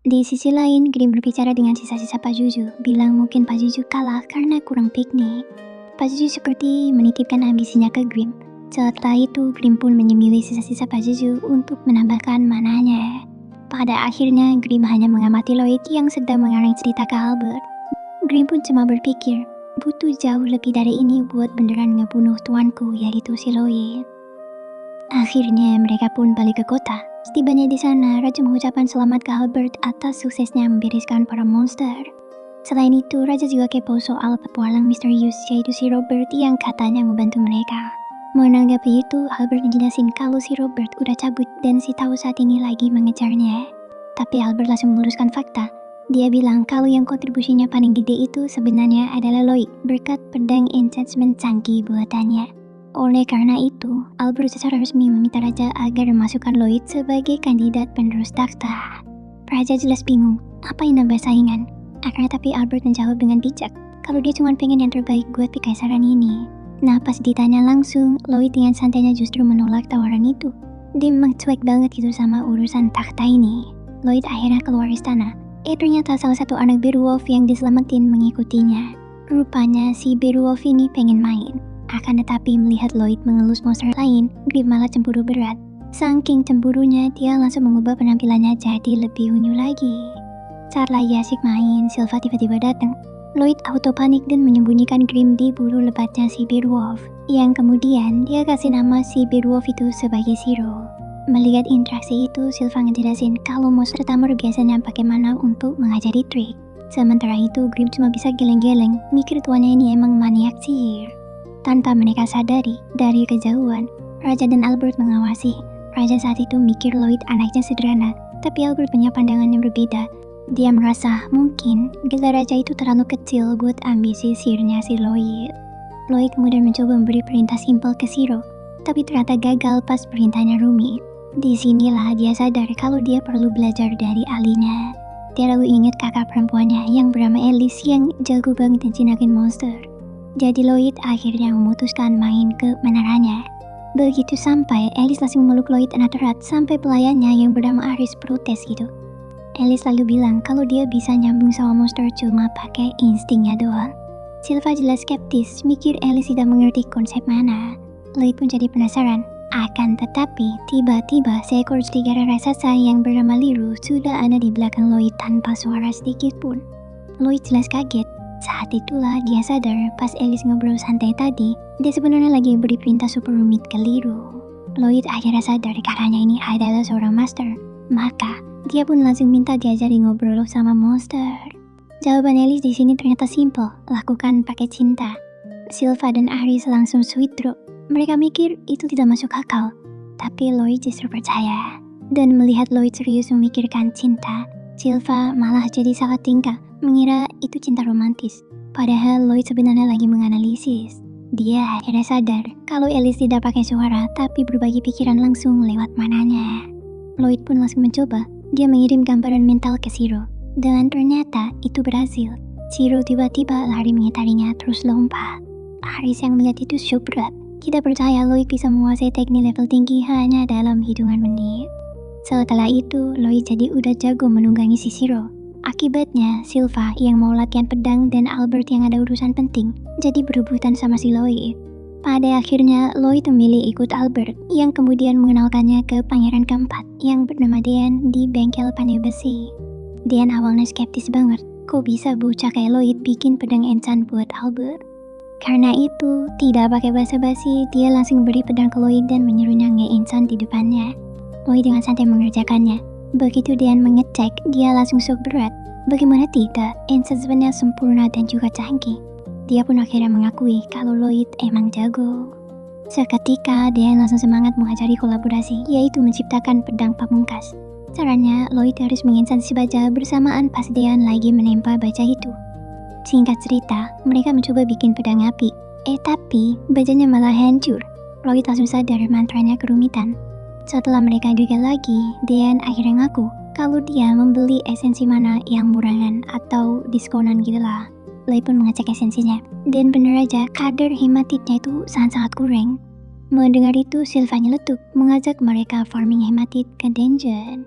Speaker 1: Di sisi lain, Grim berbicara dengan sisa-sisa Pak Juju, bilang mungkin Pak Juju kalah karena kurang piknik. Pak Juju seperti menitipkan ambisinya ke Grim. Setelah itu, Grim pun menyemili sisa-sisa Pak Juju untuk menambahkan mananya. Pada akhirnya, Grim hanya mengamati Lloyd yang sedang mengarang cerita ke Albert. Grim pun cuma berpikir, butuh jauh lebih dari ini buat beneran ngebunuh tuanku, yaitu si Lloyd. Akhirnya, mereka pun balik ke kota. Setibanya di sana, Raja mengucapkan selamat ke Albert atas suksesnya membereskan para monster. Selain itu, Raja juga kepo soal petualang misterius, yaitu si Robert yang katanya membantu mereka. Menanggapi itu, Albert menjelasin kalau si Robert udah cabut dan si Tao saat ini lagi mengejarnya. Tapi Albert langsung meluruskan fakta Dia bilang kalau yang kontribusinya paling gede itu sebenarnya adalah Lloyd berkat pedang enchantment canggih buatannya. Oleh karena itu, Albert secara resmi meminta Raja agar memasukkan Lloyd sebagai kandidat penerus takhta. Raja jelas bingung, apa yang nambah saingan? Akhirnya tapi Albert menjawab dengan bijak, kalau dia cuma pengen yang terbaik buat kekaisaran ini. Nah pas ditanya langsung, Lloyd dengan santainya justru menolak tawaran itu. Dia memang cuek banget gitu sama urusan takhta ini. Lloyd akhirnya keluar istana. Ternyata salah satu anak Beowulf yang diselamatin mengikutinya. Rupanya si Beowulf ini pengen main. Akan tetapi melihat Lloyd mengelus monster lain, Grimm malah cemburu berat. Saking cemburunya, dia langsung mengubah penampilannya jadi lebih unyu lagi. Saat lagi asik main, Sylva tiba-tiba datang. Lloyd auto panik dan menyembunyikan Grimm di bulu lebatnya si Beowulf. Yang kemudian dia kasih nama si Beowulf itu sebagai Zero. Melihat interaksi itu, Sylva ngejelasin kalau monster tamur biasanya pakai mana untuk mengajari trik. Sementara itu, Grimm cuma bisa geleng-geleng, mikir tuannya ini emang maniak sihir. Tanpa mereka sadari, dari kejauhan, Raja dan Albert mengawasi. Raja saat itu mikir Lloyd anaknya sederhana, tapi Albert punya pandangan yang berbeda. Dia merasa mungkin gelar raja itu terlalu kecil buat ambisi sihirnya si Lloyd. Lloyd kemudian mencoba memberi perintah simpel ke Zero, tapi ternyata gagal pas perintahnya rumit. Disinilah dia sadar kalau dia perlu belajar dari ahlinya. Dia lalu ingat kakak perempuannya yang bernama Alice yang jago banget menjinakin monster. Jadi Lloyd akhirnya memutuskan main ke menaranya. Begitu sampai, Alice langsung memeluk Lloyd erat-erat sampai pelayannya yang bernama Aris protes gitu. Alice lalu bilang kalau dia bisa nyambung sama monster cuma pakai instingnya doang. Sylva jelas skeptis, mikir Alice tidak mengerti konsep mana. Lloyd pun jadi penasaran. Akan tetapi, tiba-tiba seekor serigala raksasa yang bernama Liru sudah ada di belakang Lloyd tanpa suara sedikit pun. Lloyd jelas kaget. Saat itulah dia sadar pas Alice ngobrol santai tadi, dia sebenarnya lagi beri perintah super rumit ke Liru. Lloyd akhirnya sadar karena ini adalah seorang master. Maka, dia pun langsung minta diajari ngobrol sama monster. Jawaban Alice di sini ternyata simple, lakukan pakai cinta. Sylva dan Aris langsung sweet drop. Mereka mikir itu tidak masuk akal, tapi Lloyd justru percaya. Dan melihat Lloyd serius memikirkan cinta, Sylva malah jadi salah tingkah, mengira itu cinta romantis. Padahal Lloyd sebenarnya lagi menganalisis. Dia akhirnya sadar kalau Alice tidak pakai suara, tapi berbagi pikiran langsung lewat mananya. Lloyd pun langsung mencoba, dia mengirim gambaran mental ke Zero. Dan ternyata itu berhasil. Zero tiba-tiba lari mengitarinya terus lompat. Aris yang melihat itu shock berat. Kita percaya Lloyd bisa menguasai teknik level tinggi hanya dalam hitungan menit. Setelah itu, Lloyd jadi udah jago menunggangi si Zero. Akibatnya, Sylva yang mau latihan pedang dan Albert yang ada urusan penting, jadi berebutan sama si Lloyd. Pada akhirnya, Lloyd memilih ikut Albert, yang kemudian mengenalkannya ke pangeran keempat, yang bernama Dean di bengkel pandai besi. Dean awalnya skeptis banget, kok bisa bocah kayak Lloyd bikin pedang enchant buat Albert? Karena itu, tidak pakai basa-basi, dia langsung beri pedang ke Lloyd dan menyuruhnya nge-enchant di depannya. Lloyd dengan santai mengerjakannya. Begitu Dean mengecek, dia langsung shock berat. Bagaimana tidak, enchantment-nya sempurna dan juga canggih. Dia pun akhirnya mengakui kalau Lloyd emang jago. Seketika, Dean langsung semangat mengajari kolaborasi, yaitu menciptakan pedang pamungkas. Caranya, Lloyd harus mengenchant si baja bersamaan pas Dean lagi menempa baja itu. Singkat cerita, mereka mencoba bikin pedang api. Tapi bajanya malah hancur. Lloyd langsung sadar mantranya kerumitan. Setelah mereka gagal lagi, Dean akhirnya ngaku kalau dia membeli esensi mana yang murangan atau diskonan gitulah. Lloyd pun mengecek esensinya. Dan bener aja, kadar hematitnya itu sangat-sangat kurang. Mendengar itu, Sylva nyeletuk, mengajak mereka farming hematit ke dungeon.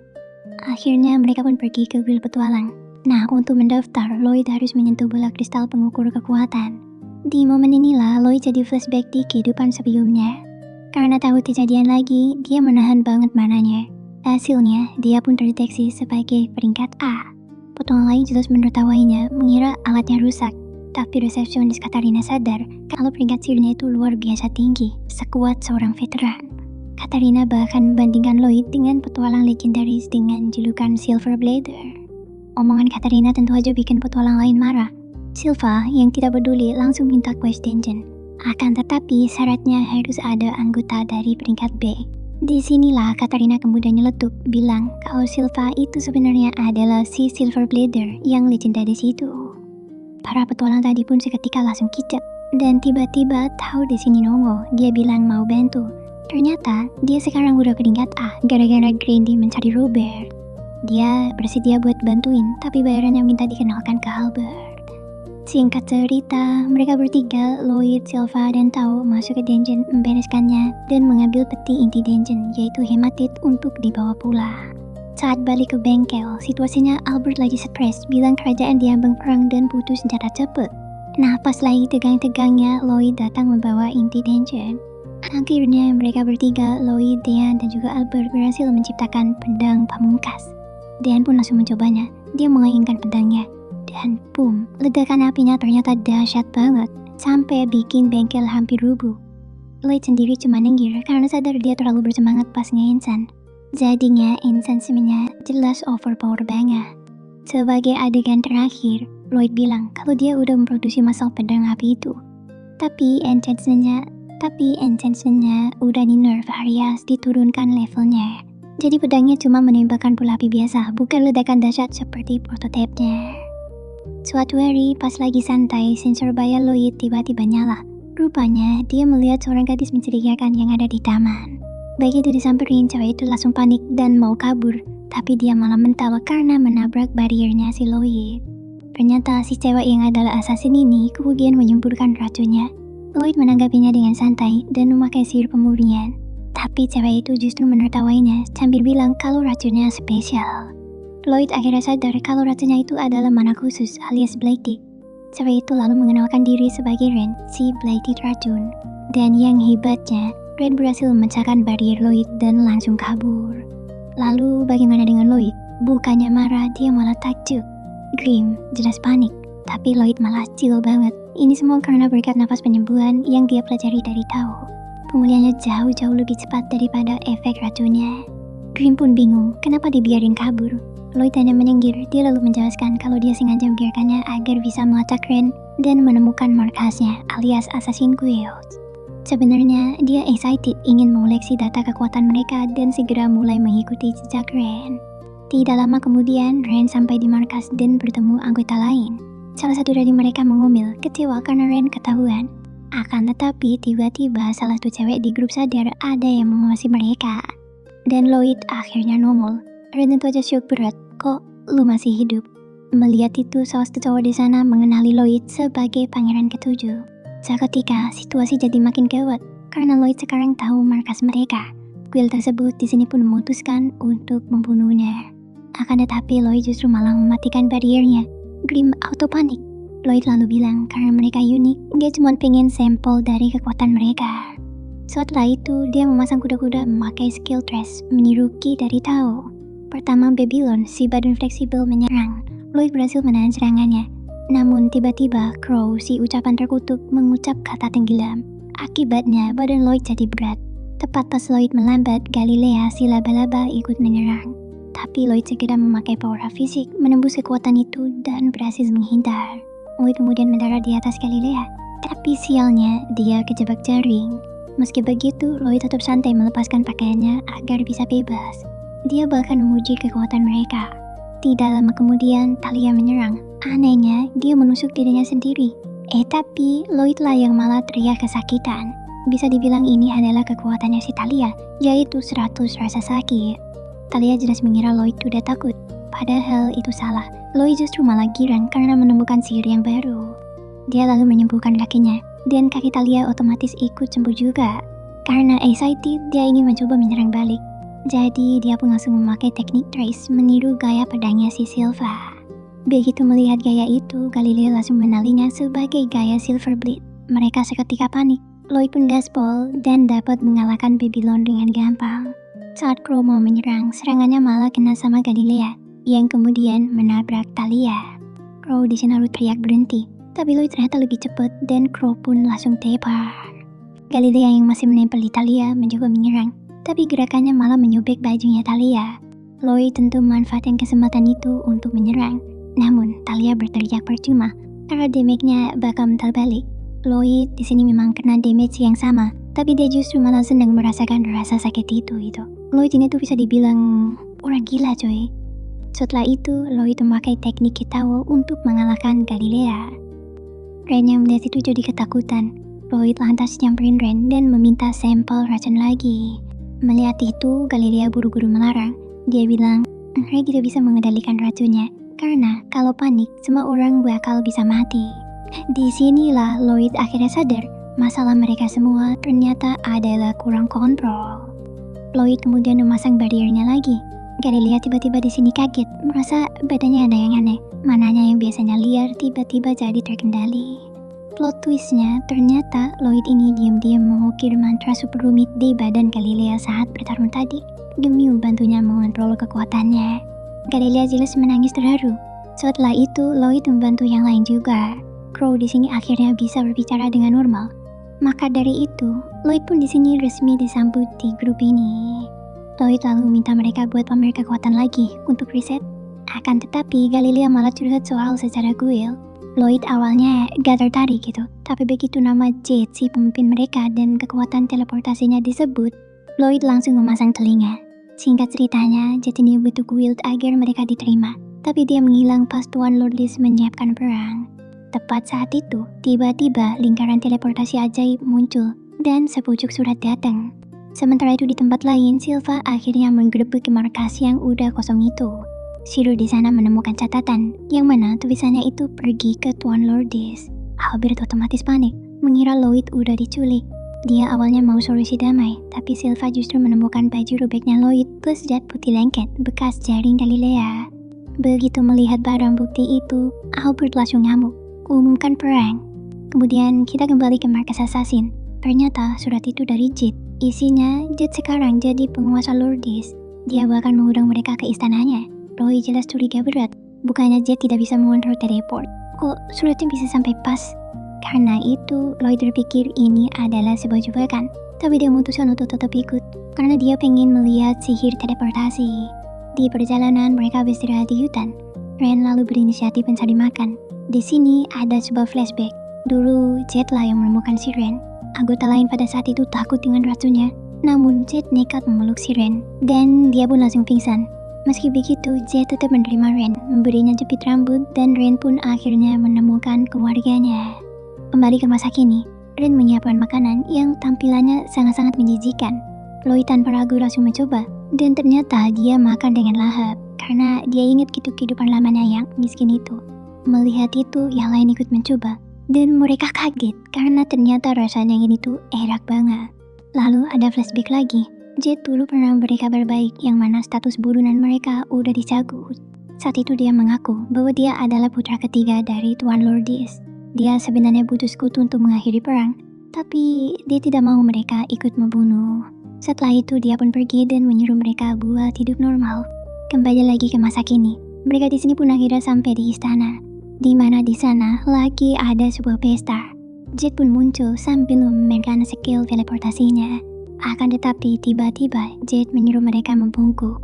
Speaker 1: Akhirnya mereka pun pergi ke guild petualang. Nah, untuk mendaftar, Lloyd harus menyentuh bola kristal pengukur kekuatan. Di momen inilah, Lloyd jadi flashback di kehidupan sebelumnya. Karena tahu kejadian lagi, dia menahan banget mananya. Hasilnya, dia pun terdeteksi sebagai peringkat A. Petualang lain jelas menertawainya, mengira alatnya rusak. Tapi resepsionis Katarina sadar kalau peringkat sihirnya itu luar biasa tinggi, sekuat seorang veteran. Katarina bahkan membandingkan Lloyd dengan petualang legendaris dengan julukan Silver Blader. Omongan Katarina tentu aja bikin petualang lain marah. Sylva yang tidak peduli langsung minta quest dungeon. Akan tetapi syaratnya harus ada anggota dari peringkat B. Disinilah Katarina kemudian nyeletuk, bilang kalau Silva itu sebenarnya adalah si Silver Blader yang legenda di situ. Para petualang tadi pun seketika langsung kicap, dan tiba-tiba tahu di sini nongol, dia bilang mau bantu. Ternyata dia sekarang udah peringkat A gara-gara Grandy mencari Robert. Dia bersedia buat bantuin, tapi bayarannya minta dikenalkan ke Albert. Singkat cerita, mereka bertiga, Lloyd, Silva, dan Tao masuk ke dungeon membereskannya dan mengambil peti inti dungeon, yaitu hematit untuk dibawa pulang. Saat balik ke bengkel, situasinya Albert lagi stres, bilang kerajaan diambang perang dan butuh senjata cepet. Nah, pas lagi tegang-tegangnya, Lloyd datang membawa inti dungeon. Akhirnya mereka bertiga, Lloyd, Dean, dan juga Albert berhasil menciptakan pedang pamungkas. Dean pun langsung mencobanya, dia mengaingkan pedangnya. Dan boom, ledakan apinya ternyata dahsyat banget, sampai bikin bengkel hampir rubuh. Lloyd sendiri cuma nenggir karena sadar dia terlalu bersemangat pas nge-insan. Jadinya insensinya jelas overpower banget. Sebagai adegan terakhir, Lloyd bilang kalau dia udah memproduksi masal pedang api itu. Tapi enchantment-nya udah di-nerf alias diturunkan levelnya. Jadi pedangnya cuma menembakkan bola api biasa, bukan ledakan dahsyat seperti prototipenya. Suatu hari, pas lagi santai, sensor bayar Lloyd tiba-tiba nyala. Rupanya, dia melihat seorang gadis mencurigakan yang ada di taman. Begitu disamperin, cewek itu langsung panik dan mau kabur. Tapi dia malah mentawa karena menabrak bariernya si Lloyd. Ternyata si cewek yang adalah assassin ini kemudian menyemburkan racunnya. Lloyd menanggapinya dengan santai dan memakai sihir pemurnian. Tapi cewek itu justru menertawainya sambil bilang kalau racunnya spesial. Lloyd akhirnya sadar kalau racunnya itu adalah mana khusus alias Blighted. Cewek itu lalu mengenalkan diri sebagai Ren, si Blighted racun. Dan yang hebatnya, Ren berhasil memecahkan barrier Lloyd dan langsung kabur. Lalu bagaimana dengan Lloyd? Bukannya marah, dia malah takjub. Grim jelas panik, tapi Lloyd malah chill banget. Ini semua karena berkat nafas penyembuhan yang dia pelajari dari Tao. Pemulihannya jauh-jauh lebih cepat daripada efek racunnya. Grim pun bingung, kenapa dibiarin kabur. Lloyd hanya menyinggir, dia lalu menjelaskan kalau dia sengaja membiarkannya agar bisa melacak Ren dan menemukan markasnya alias Assassin Guild. Sebenarnya dia excited ingin mengoleksi data kekuatan mereka dan segera mulai mengikuti jejak Ren. Tidak lama kemudian, Ren sampai di markas dan bertemu anggota lain. Salah satu dari mereka mengomel, kecewa karena Ren ketahuan. Akan tetapi tiba-tiba salah satu cewek di grup sadar ada yang mengawasi mereka. Dan Lloyd akhirnya nongol. Ren tentu aja syok berat, kok lu masih hidup? Melihat itu, salah satu cowok di sana mengenali Lloyd sebagai pangeran ketujuh. Seketika, situasi jadi makin gawat karena Lloyd sekarang tahu markas mereka. Guild tersebut di sini pun memutuskan untuk membunuhnya. Akan tetapi Lloyd justru malah mematikan bariernya. Grim auto panik. Lloyd lalu bilang karena mereka unik, dia cuma pengen sampel dari kekuatan mereka. Setelah itu, dia memasang kuda-kuda memakai skill trash meniru Ki dari Tao. Pertama Babylon, si badan fleksibel menyerang. Lloyd berhasil menahan serangannya. Namun tiba-tiba Crow, si ucapan terkutuk, mengucap kata tenggelam. Akibatnya badan Lloyd jadi berat. Tepat pas Lloyd melambat, Galilea, si laba-laba ikut menyerang. Tapi Lloyd segera memakai power fisik, menembus kekuatan itu dan berhasil menghindar. Lloyd kemudian mendarat di atas Galilea. Tapi sialnya, dia kejebak jaring. Meski begitu, Lloyd tetap santai melepaskan pakaiannya agar bisa bebas. Dia bahkan memuji kekuatan mereka. Tidak lama kemudian, Talia menyerang. Anehnya, dia menusuk dirinya sendiri. Tapi Lloyd lah yang malah teriak kesakitan. Bisa dibilang ini adalah kekuatannya si Talia, yaitu 100 rasa sakit. Talia jelas mengira Lloyd udah takut. Padahal itu salah. Lloyd justru malah girang karena menemukan sihir yang baru. Dia lalu menyembuhkan kakinya, dan kaki Talia otomatis ikut sembuh juga. Karena excited, dia ingin mencoba menyerang balik. Jadi dia pun langsung memakai teknik trace meniru gaya pedangnya si Silva. Begitu melihat gaya itu, Galileo langsung mengenalinya sebagai gaya Silver Blade. Mereka seketika panik. Lloyd pun gaspol dan dapat mengalahkan Babylon dengan gampang. Saat Crow mau menyerang, serangannya malah kena sama Galilea yang kemudian menabrak Talia. Crow di sini lalu teriak berhenti, tapi Lloyd ternyata lebih cepat dan Crow pun langsung tepar. Galilea yang masih menempel di Talia mencoba menyerang, tapi gerakannya malah menyobek bajunya Talia. Lloyd tentu memanfaatkan kesempatan itu untuk menyerang. Namun, Talia berteriak percuma karena damage-nya bakal mental balik. Lloyd di sini memang kena damage yang sama, Tapi dia justru malah senang merasakan rasa sakit itu. Lloyd ini tuh bisa dibilang orang gila coy. Setelah itu, Lloyd memakai teknik kitawo untuk mengalahkan Galilea. Ren yang melihat itu jadi ketakutan. Lloyd lantas nyamperin Ren dan meminta sampel racun lagi. Melihat itu, Galilea buru-buru melarang. Dia bilang, Ren tidak bisa mengendalikan racunnya, karena kalau panik, semua orang bakal bisa mati. Disinilah Lloyd akhirnya sadar, masalah mereka semua ternyata adalah kurang kontrol. Lloyd kemudian memasang bariernya lagi. Galilea tiba-tiba di sini kaget, merasa badannya ada yang aneh. Mananya yang biasanya liar tiba-tiba jadi terkendali. Plot twistnya, ternyata Lloyd ini diam-diam mengukir mantra super rumit di badan Galilea saat bertarung tadi, demi membantunya mengontrol kekuatannya. Galilea jelas menangis terharu. Setelah itu, Lloyd membantu yang lain juga. Crow di sini akhirnya bisa berbicara dengan normal. Maka dari itu, Lloyd pun di sini resmi disambut di grup ini. Lloyd lalu minta mereka buat pamer kekuatan lagi untuk riset. Akan tetapi Galilea malah curhat soal secara guil. Lloyd awalnya gak tertarik gitu, tapi begitu nama Jet si pemimpin mereka dan kekuatan teleportasinya disebut, Lloyd langsung memasang telinga. Singkat ceritanya, Jet ini butuh guild agar mereka diterima, tapi dia menghilang pas Tuan Lourdes menyiapkan perang. Tepat saat itu, tiba-tiba lingkaran teleportasi ajaib muncul dan sepucuk surat datang. Sementara itu di tempat lain, Silva akhirnya menggerebek markas yang udah kosong itu. Shiro di sana menemukan catatan, yang mana tulisannya itu pergi ke Tuan Lourdes. Albert otomatis panik, mengira Lloyd udah diculik. Dia awalnya mau solusi damai, tapi Silva justru menemukan baju robeknya Lloyd plus zat putih lengket bekas jaring Galilea. Begitu melihat barang bukti itu, Albert langsung ngamuk, umumkan perang. Kemudian kita kembali ke markas assassin. Ternyata surat itu dari Jet. Isinya, Jet sekarang jadi penguasa Lourdes. Dia bahkan mengundang mereka ke istananya. Roy jelas curiga berat. Bukannya Jet tidak bisa mengontrol teleport. Kok suratnya bisa sampai pas? Karena itu, Lloyd berpikir ini adalah sebuah jebakan. Tapi dia memutuskan untuk tetap ikut. Karena dia pengen melihat sihir teleportasi. Di perjalanan, mereka beristirahat di hutan. Ren lalu berinisiatif mencari makan. Di sini ada sebuah flashback. Dulu, Jet lah yang menemukan si Ren. Anggota lain pada saat itu takut dengan racunnya. Namun Jet nekat memeluk si Ren, dan dia pun langsung pingsan. Meski begitu, Jet tetap menerima Ren, memberinya jepit rambut, dan Ren pun akhirnya menemukan keluarganya. Kembali ke masa kini, Ren menyiapkan makanan yang tampilannya sangat-sangat menjijikan. Lloyd tanpa ragu langsung mencoba, dan ternyata dia makan dengan lahap, karena dia ingat kehidupan lamanya yang miskin itu. Melihat itu, yang lain ikut mencoba. Dan mereka kaget karena ternyata rasanya ini tuh enak banget. Lalu ada flashback lagi. Jet dulu pernah memberi kabar baik yang mana status burunan mereka udah dicabut. Saat itu dia mengaku bahwa dia adalah putra ketiga dari Tuan Lourdes. Dia sebenarnya butuh sekutu untuk mengakhiri perang, tapi dia tidak mau mereka ikut membunuh. Setelah itu dia pun pergi dan menyuruh mereka buat hidup normal. Kembali lagi ke masa kini. Mereka di sini pun akhirnya sampai di istana. Di mana di sana lagi ada sebuah pesta. Jet pun muncul sambil memamerkan skill teleportasinya. Akan tetapi tiba-tiba Jet menyuruh mereka membungkuk.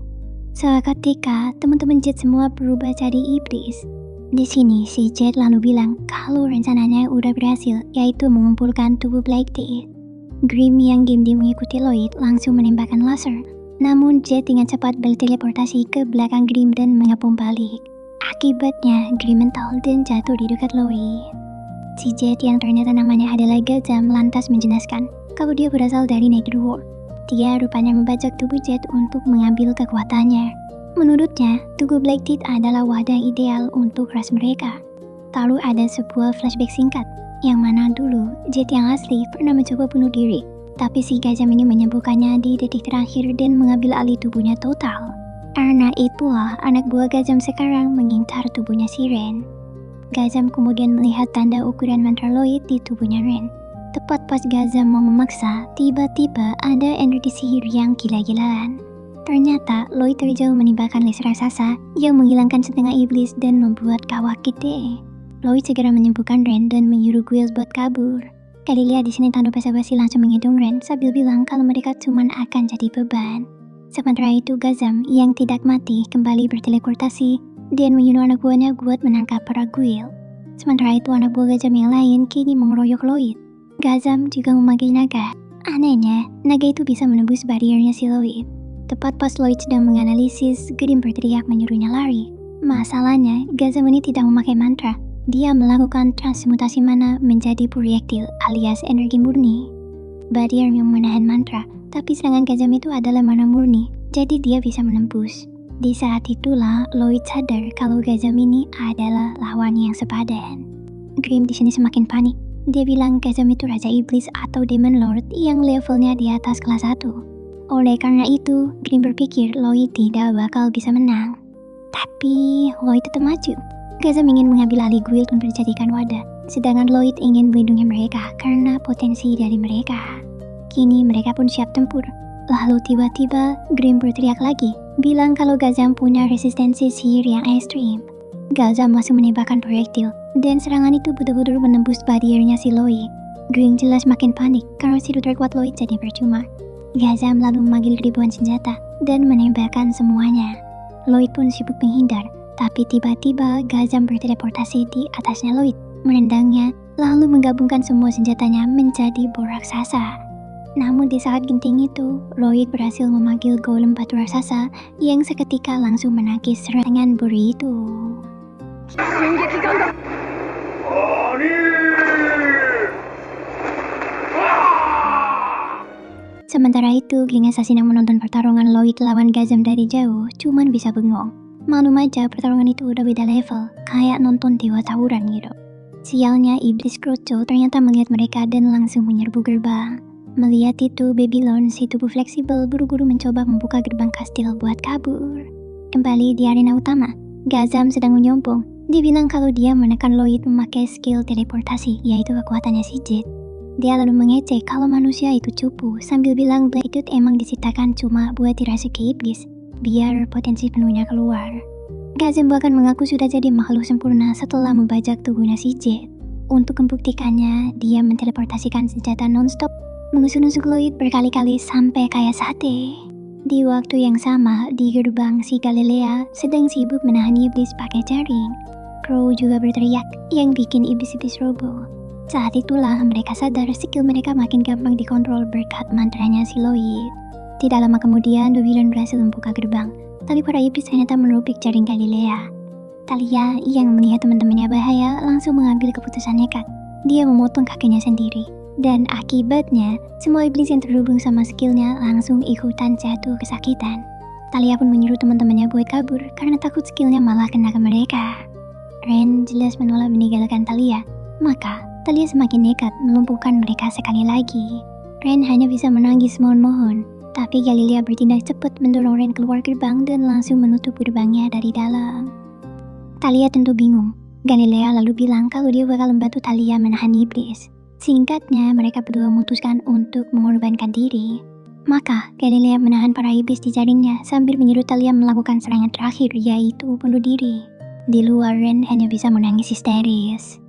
Speaker 1: Seketika teman-teman Jet semua berubah jadi iblis. Di sini si Jet lalu bilang kalau rencananya udah berhasil, yaitu mengumpulkan tubuh Black Teeth. Grim yang diam-diam mengikuti Lloyd langsung menembakkan laser. Namun Jet dengan cepat berteleportasi ke belakang Grim dan mengepung balik. Akibatnya, Grim mental dan jatuh di dekat Lloyd. Si Jet yang ternyata namanya adalah Gazam lantas menjelaskan kalau dia berasal dari Netherworld. Dia rupanya membajak tubuh Jet untuk mengambil kekuatannya. Menurutnya, tubuh Black Teeth adalah wadah ideal untuk ras mereka. Lalu ada sebuah flashback singkat, yang mana dulu Jet yang asli pernah mencoba bunuh diri. Tapi si Gazam ini menyembuhkannya di detik terakhir dan mengambil alih tubuhnya total. Karena itulah anak buah Gazam sekarang mengincar tubuhnya si Ren. Gazam kemudian melihat tanda ukuran mantra Lloyd di tubuhnya Ren. Tepat pas Gazam mau memaksa, tiba-tiba ada energi sihir yang gila-gilaan. Ternyata Lloyd terjauh menembakkan laser raksasa yang menghilangkan setengah iblis dan membuat kawah gede. Lloyd segera menyembuhkan Ren dan menyuruh Guild buat kabur. Galilea di sini tanpa basa-basi langsung menghitung Ren sambil bilang kalau mereka cuma akan jadi beban. Sementara itu Gazam yang tidak mati kembali berteleportasi dan menyuruh anak buahnya buat menangkap para Guild. Sementara itu anak buah Gazam yang lain kini mengeroyok Lloyd. Gazam juga memanggil naga. Anehnya, naga itu bisa menembus bariernya si Lloyd. Tepat pas Lloyd sedang menganalisis, Grim berteriak menyuruhnya lari. Masalahnya, Gazam ini tidak memakai mantra. Dia melakukan transmutasi mana menjadi proyektil alias energi murni. Barrier yang menahan mantra, tapi serangan Gazam itu adalah mana murni, jadi dia bisa menembus. Di saat itulah Lloyd sadar kalau Gazam ini adalah lawan yang sepadan. Grim di sini semakin panik. Dia bilang Gazam itu Raja Iblis atau Demon Lord yang levelnya di atas kelas 1. Oleh karena itu, Grim berpikir Lloyd tidak bakal bisa menang. Tapi Lloyd tetap maju. Gazam ingin mengambil alih guild untuk dijadikan wadah, sedangkan Lloyd ingin melindungi mereka karena potensi dari mereka. Kini mereka pun siap tempur. Lalu tiba-tiba Grim berteriak lagi, bilang kalau Gazam punya resistensi sihir yang ekstrim. Gazam langsung menembakkan proyektil, dan serangan itu betul-betul menembus bariernya si Lloyd. Grim jelas makin panik karena si rudal kuat Lloyd jadi percuma. Gazam lalu memanggil ribuan senjata dan menembakkan semuanya. Lloyd pun sibuk menghindar, tapi tiba-tiba Gazam berteleportasi di atasnya Lloyd, menendangnya, lalu menggabungkan semua senjatanya menjadi bor raksasa. Namun di saat genting itu, Lloyd berhasil memanggil golem batu raksasa yang seketika langsung menangkis serangan bor itu. Sementara itu, geng assassin yang menonton pertarungan Lloyd lawan Gazam dari jauh cuman bisa bengong. Maklum aja pertarungan itu udah beda level, kayak nonton dewa tawuran gitu. Sialnya Iblis Kroco ternyata melihat mereka dan langsung menyerbu gerbang. Melihat itu, Babylon, si tubuh fleksibel, buru-buru mencoba membuka gerbang kastil buat kabur. Kembali di arena utama, Gazam sedang menyombong. Dia bilang kalau dia menekan Lloyd memakai skill teleportasi, yaitu kekuatannya si Jet. Dia lalu mengecek kalau manusia itu cupu, sambil bilang Blackwood emang diciptakan cuma buat dirasuki iblis, biar potensi penuhnya keluar. Gazam bahkan mengaku sudah jadi makhluk sempurna setelah membajak tubuhnya si Jet. Untuk membuktikannya, dia menteleportasikan senjata non-stop, menusuk-nusuk Lloyd berkali-kali sampai kayak sate. Di waktu yang sama, di gerbang si Galilea sedang sibuk menahan iblis pakai jaring. Crow juga berteriak yang bikin iblis-iblis roboh. Saat itulah mereka sadar skill mereka makin gampang dikontrol berkat mantranya si Lloyd. Tidak lama kemudian, Babylon berhasil membuka gerbang, tapi para iblis ternyata merobek jaring Galilea. Talia yang melihat teman-temannya bahaya langsung mengambil keputusan nekat. Dia memotong kakinya sendiri. Dan akibatnya, semua iblis yang terhubung sama skillnya langsung ikutan jatuh kesakitan. Talia pun menyuruh teman-temannya buat kabur karena takut skillnya malah kena ke mereka. Ren jelas menolak meninggalkan Talia, maka Talia semakin nekat melumpuhkan mereka sekali lagi. Ren hanya bisa menangis mohon-mohon, tapi Galilea bertindak cepat mendorong Ren keluar gerbang dan langsung menutup gerbangnya dari dalam. Talia tentu bingung. Galilea lalu bilang kalau dia bakal membantu Talia menahan iblis. Singkatnya, mereka berdua memutuskan untuk mengorbankan diri. Maka, Galilea menahan para iblis di jaringnya sambil menyuruh Talia melakukan serangan terakhir, yaitu bunuh diri. Di luar, Ren hanya bisa menangis histeris.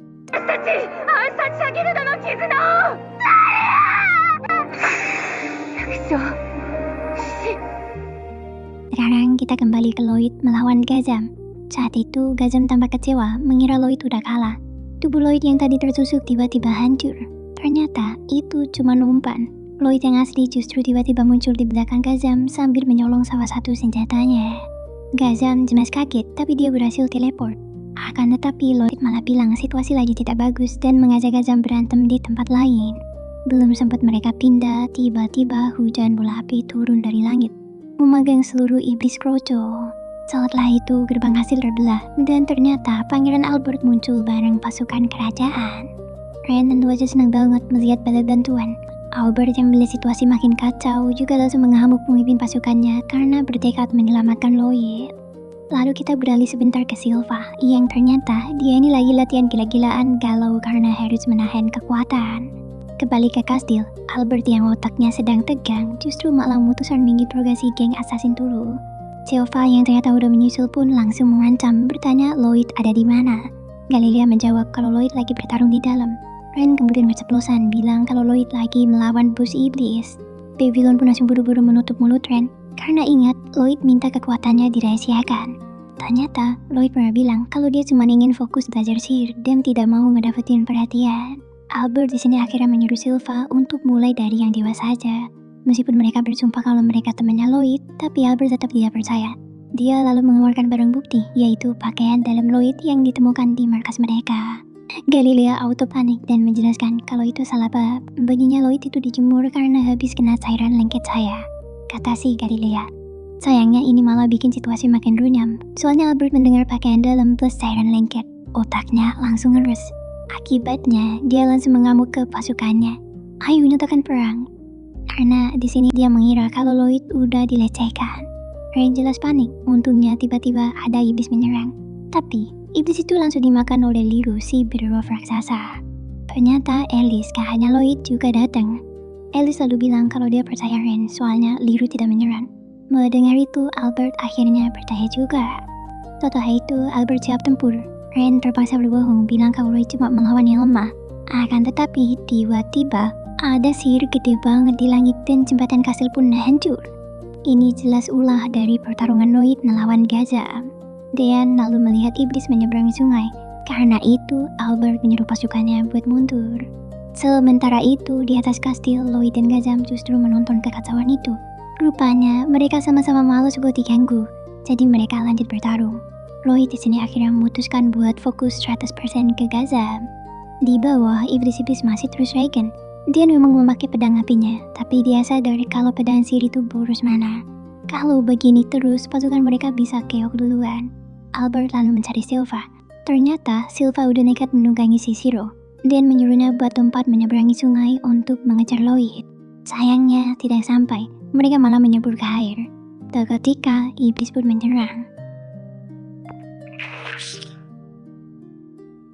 Speaker 1: Sekarang kita kembali ke Lloyd melawan Gazam. Saat itu, Gazam tampak kecewa mengira Lloyd udah kalah. Tubuh Lloyd yang tadi tertusuk tiba-tiba hancur. Ternyata itu cuma umpan. Lloyd yang asli justru tiba-tiba muncul di belakang Gazam sambil menyolong salah satu senjatanya. Gazam jelas kaget, tapi dia berhasil teleport. Akan tetapi Lloyd malah bilang situasi lagi tidak bagus dan mengajak Gazam berantem di tempat lain. Belum sempat mereka pindah, tiba-tiba hujan bola api turun dari langit, memegang seluruh iblis Kroco. Setelah itu gerbang hasil terbelah dan ternyata Pangeran Albert muncul bareng pasukan kerajaan. Ren tentu aja senang banget melihat bala bantuan. Albert yang melihat situasi makin kacau juga langsung mengamuk memimpin pasukannya karena bertekad menyelamatkan Lloyd. Lalu kita beralih sebentar ke Silva, yang ternyata dia ini lagi latihan gila-gilaan galau karena harus menahan kekuatan. Kembali ke kastil, Albert yang otaknya sedang tegang justru malah memutuskan menginterogasi geng assassin dulu. Silva yang ternyata udah menyusul pun langsung mengancam bertanya Lloyd ada di mana. Galilea menjawab kalau Lloyd lagi bertarung di dalam. Ren kemudian berceplosan bilang kalau Lloyd lagi melawan bos iblis. Babylon pun langsung buru-buru menutup mulut Ren karena ingat Lloyd minta kekuatannya dirahasiakan. Ternyata Lloyd pernah bilang kalau dia cuma ingin fokus belajar sihir dan tidak mau ngedapetin perhatian. Albert di sini akhirnya menyuruh Silva untuk mulai dari yang dewasa saja. Meskipun mereka bersumpah kalau mereka temannya Lloyd, tapi Albert tetap tidak percaya. Dia lalu mengeluarkan barang bukti, yaitu pakaian dalam Lloyd yang ditemukan di markas mereka. Galilea auto panik dan menjelaskan kalau itu salah bab. Bajunya Lloyd itu dijemur karena habis kena cairan lengket saya, kata si Galilea. Sayangnya ini malah bikin situasi makin runyam. Soalnya Albert mendengar pakaian dalam plus cairan lengket. Otaknya langsung ngeres. Akibatnya, dia langsung mengamuk ke pasukannya. Ayo nyatakan perang. Karena di sini dia mengira kalau Lloyd udah dilecehkan. Ren jelas panik. Untungnya tiba-tiba ada iblis menyerang. Tapi, iblis itu langsung dimakan oleh Liru, si berroh raksasa. Ternyata Alice, kakaknya Lloyd, juga datang. Alice lalu bilang kalau dia percaya Ren, soalnya Liru tidak menyerang. Mendengar itu, Albert akhirnya percaya juga. Setelah itu, Albert siap tempur. Ren terpaksa berbohong, bilang kalau Lloyd cuma melawan yang lemah. Akan tetapi, tiba-tiba, ada sihir gede banget di langit dan jembatan kastil pun hancur. Ini jelas ulah dari pertarungan Lloyd melawan Gaza. Dean lalu melihat iblis menyeberangi sungai. Karena itu, Albert menyuruh pasukannya buat mundur. Sementara itu, di atas kastil, Lloyd dan Gazam justru menonton kekacauan itu. Rupanya, mereka sama-sama malas buat diganggu, jadi mereka lanjut bertarung. Lloyd di sini akhirnya memutuskan buat fokus 100% ke Gazam. Di bawah, iblis-iblis masih terus regen. Dia memang memakai pedang apinya, tapi dia sadar kalau pedang sihir itu boros mana. Kalau begini terus, pasukan mereka bisa keok duluan. Albert lalu mencari Silva. Ternyata, Silva udah nekat menunggangi si Shiro, dan menyuruhnya buat lompat menyeberangi sungai untuk mengejar Lloyd. Sayangnya, tidak sampai. Mereka malah menyebur ke air. Seketika, iblis pun menyerang.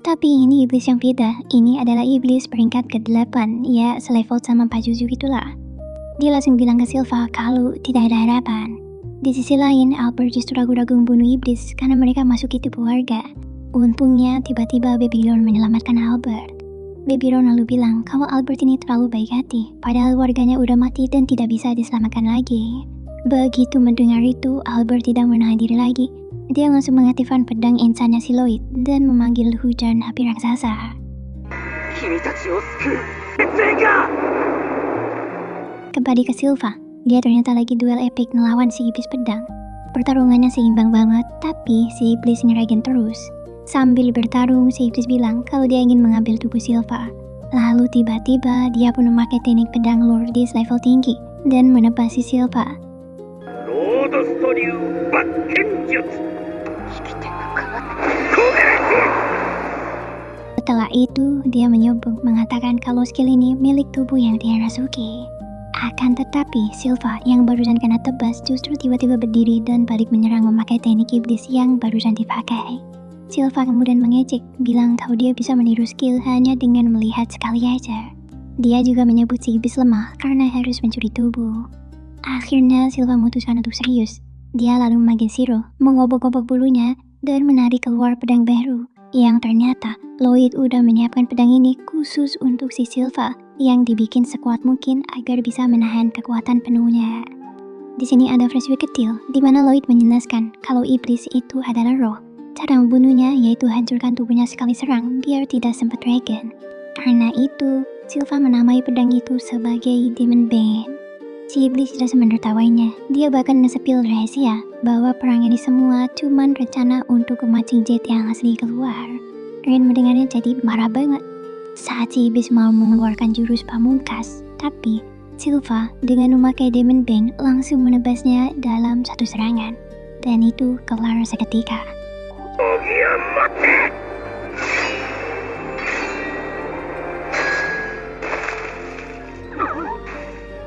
Speaker 1: Tapi ini iblis yang beda. Ini adalah iblis peringkat ke-8, ya selevel sama Pak Juju itulah. Dia langsung bilang ke Silva kalau tidak ada harapan. Di sisi lain, Albert justru ragu-ragu membunuh iblis karena mereka masuk itu warga. Untungnya, tiba-tiba Babylon menyelamatkan Albert. Babylon lalu bilang kalau Albert ini terlalu baik hati, padahal warganya udah mati dan tidak bisa diselamatkan lagi. Begitu mendengar itu, Albert tidak menahan diri lagi. Dia langsung mengaktifkan pedang insannya si Lloyd dan memanggil hujan api raksasa. Kembali ke Silva, dia ternyata lagi duel epik melawan si iblis pedang. Pertarungannya seimbang banget, tapi si iblis ngeragin terus. Sambil bertarung, si iblis bilang kalau dia ingin mengambil tubuh Silva. Lalu tiba-tiba dia pun memakai teknik pedang Lordis level tinggi dan menebas si Silva. Setelah itu, dia menyebut mengatakan kalau skill ini milik tubuh yang dia rasuki. Akan tetapi, Silva yang barusan kena tebas justru tiba-tiba berdiri dan balik menyerang memakai teknik iblis yang barusan dipakai. Silva kemudian mengejek, bilang kalau dia bisa meniru skill hanya dengan melihat sekali aja. Dia juga menyebut si iblis lemah karena harus mencuri tubuh. Akhirnya, Silva memutuskan untuk serius. Dia lalu memanggil Shiro, mengobok-obok bulunya, dan menarik keluar pedang baru. Yang ternyata, Lloyd udah menyiapkan pedang ini khusus untuk si Silva, yang dibikin sekuat mungkin agar bisa menahan kekuatan penuhnya. Di sini ada flashback kecil, di mana Lloyd menjelaskan kalau iblis itu adalah roh. Cara membunuhnya yaitu hancurkan tubuhnya sekali serang, biar tidak sempat regen. Karena itu, Silva menamai pedang itu sebagai Demon Bane. Si iblis tidak menertawainya. Dia bahkan nge-spill rahasia bahwa perang ini semua cuman rencana untuk memancing Jet yang asli keluar. Ren mendengarnya jadi marah banget. Saat si iblis mau mengeluarkan jurus pamungkas, tapi Silva dengan memakai Demon Bane langsung menebasnya dalam satu serangan. Dan itu kelar seketika.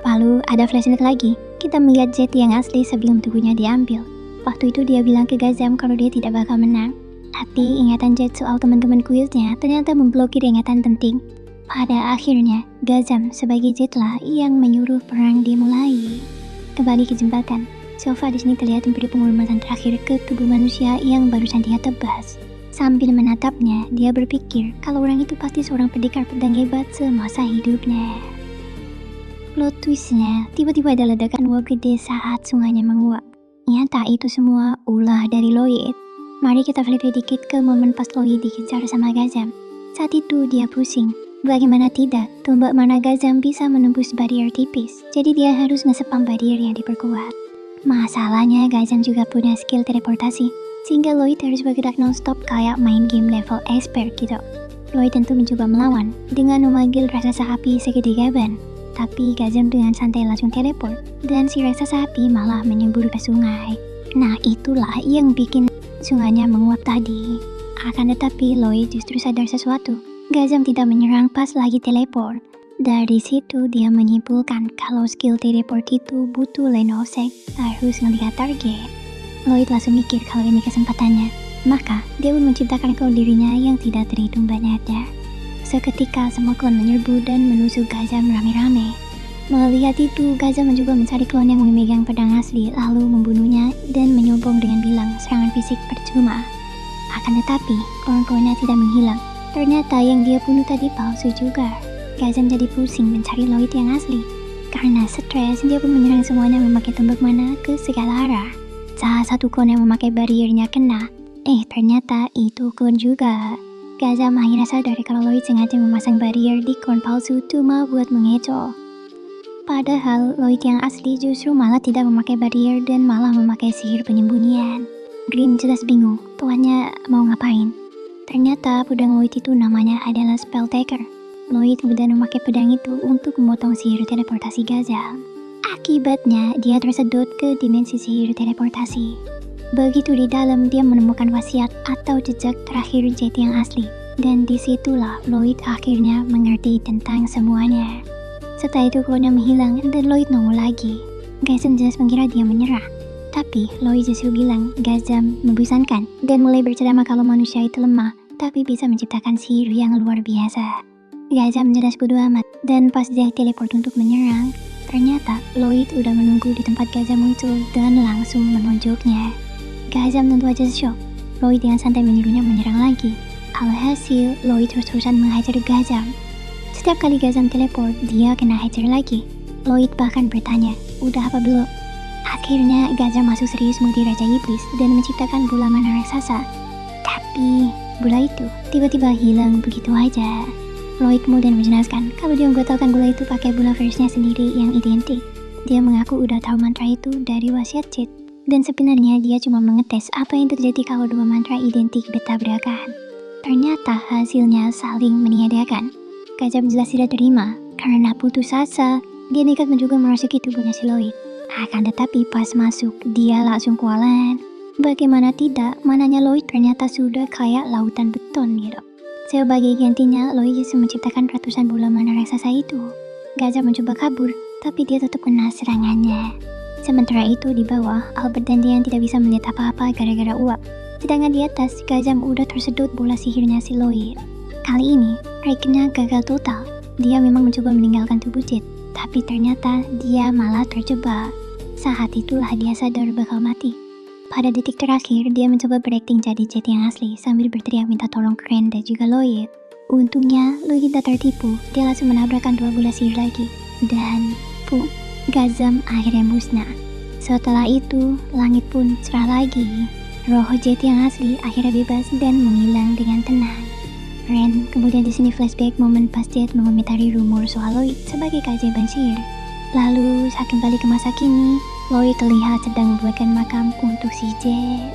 Speaker 1: Lalu ada flashback lagi, kita melihat Jet yang asli sebelum tubuhnya diambil. Waktu itu dia bilang ke Gazam kalau dia tidak bakal menang. Tapi ingatan Jet soal teman-teman kuilnya ternyata memblokir ingatan penting. Pada akhirnya, Gazam sebagai Jet lah yang menyuruh perang dimulai. Kembali ke jembatan, Silva di sini terlihat memberi penghormatan terakhir ke tubuh manusia yang barusan dia tebas. Sambil menatapnya, dia berpikir kalau orang itu pasti seorang pendekar pedang hebat semasa hidupnya. Plot twistnya, tiba-tiba ada ledakan uap gede saat sungainya menguap. Nyata itu semua ulah dari Lloyd. Mari kita flashback dikit ke momen pas Lloyd dikejar sama Gazam. Saat itu dia pusing, Bagaimana tidak, tombak mana Gazam bisa menembus barrier tipis, jadi dia harus ngesepam barrier yang diperkuat. Masalahnya Gazam juga punya skill teleportasi, sehingga Lloyd harus bergerak non-stop kayak main game level expert gitu. Lloyd tentu mencoba melawan dengan memanggil raksasa api segede gaban, tapi Gazam dengan santai langsung teleport, dan si raksasa api malah menyembur ke sungai. Nah itulah yang bikin sungainya menguap tadi. Akan tetapi Lloyd justru sadar sesuatu. Gazam tidak menyerang pas lagi teleport. Dari situ dia menyimpulkan kalau skill teleport itu butuh line of sight, harus ngelihat target. Lloyd langsung mikir kalau ini kesempatannya. Maka dia pun menciptakan klon dirinya yang tidak terhitung banyaknya. Seketika semua klon menyerbu dan menusuk Gazam rame-rame. Melihat itu, Gazam mencoba mencari klon yang memegang pedang asli lalu membunuhnya dan menyombong dengan bilang serangan fisik percuma. Akan tetapi, klon-klonnya tidak menghilang. Ternyata yang dia bunuh tadi palsu juga. Gazam jadi pusing mencari Lloyd yang asli. Karena stres, dia pun menyerang semuanya memakai tombak mana ke segala arah. Salah satu klon yang memakai barriernya kena. Ternyata itu klon juga. Gazam akhirnya sadar kalau Lloyd sengaja memasang barrier di klon palsu cuma buat mengecoh. Padahal Lloyd yang asli justru malah tidak memakai barrier dan malah memakai sihir penyembunyian. Green jelas bingung, tuannya mau ngapain. Ternyata pedang Lloyd itu namanya adalah Spell Taker. Lloyd kemudian memakai pedang itu untuk memotong sihir teleportasi Gazam. Akibatnya, dia tersedot ke dimensi sihir teleportasi. Begitu di dalam, dia menemukan wasiat atau jejak terakhir Jet yang asli. Dan disitulah Lloyd akhirnya mengerti tentang semuanya. Setelah itu klonnya menghilang dan Lloyd nongol lagi. Gazam jelas mengira dia menyerah. Tapi Lloyd justru bilang Gazam membosankan dan mulai berceramah kalau manusia itu lemah, tapi bisa menciptakan sihir yang luar biasa. Gazam jelas bodo amat dan pas dia teleport untuk menyerang, ternyata Lloyd udah menunggu di tempat Gazam muncul dan langsung menunjuknya. Gazam tentu aja shock. Lloyd dengan santai menyuruhnya menyerang lagi. Alhasil, Lloyd terus-terusan menghajar Gazam. Setiap kali Gazam teleport, dia kena hajar lagi. Lloyd bahkan bertanya, udah apa belum? Akhirnya Gazam masuk serius mode Raja Iblis dan menciptakan bola mana raksasa. Tapi bola itu tiba-tiba hilang begitu aja. Lloyd kemudian menjelaskan kalau dia membatalkan bola itu pakai bola versinya sendiri yang identik. Dia mengaku udah tahu mantra itu dari wasiat Jet. Dan sebenarnya dia cuma mengetes apa yang terjadi kalau dua mantra identik bertabrakan. Ternyata hasilnya saling meniadakan. Gazam jelas tidak terima karena putus asa. Dia nekat mencoba merasuki tubuhnya si Lloyd. Akan tetapi pas masuk, dia langsung kualan. Bagaimana tidak, mananya Lloyd ternyata sudah kayak lautan beton gitu. Sebagai gantinya, Lloyd justru menciptakan ratusan bola mana raksasa itu. Gazam mencoba kabur, tapi dia tetap kena serangannya. Sementara itu di bawah, Albert dan Dian tidak bisa melihat apa-apa gara-gara uap. Sedangkan di atas, Gazam udah tersedot bola sihirnya si Lloyd. Kali ini, Raikena gagal total. Dia memang mencoba meninggalkan tubuh Jet, tapi ternyata dia malah terjebak. Saat itulah dia sadar bakal mati. Pada detik terakhir, dia mencoba berakting jadi Jet yang asli sambil berteriak minta tolong ke Ren dan juga Lloyd. Untungnya, Lloyd tidak tertipu. Dia langsung menabrakkan dua bola sihir lagi. Dan, pum, Gazam akhirnya musnah. Setelah itu, langit pun cerah lagi. Roh Jet yang asli akhirnya bebas dan menghilang dengan tenang. Ren kemudian di sini flashback momen pas Jet mengomentari rumor soal Lloyd sebagai keajaiban sihir. Lalu saat kembali ke masa kini, Lloyd terlihat sedang membuatkan makam untuk si Jet.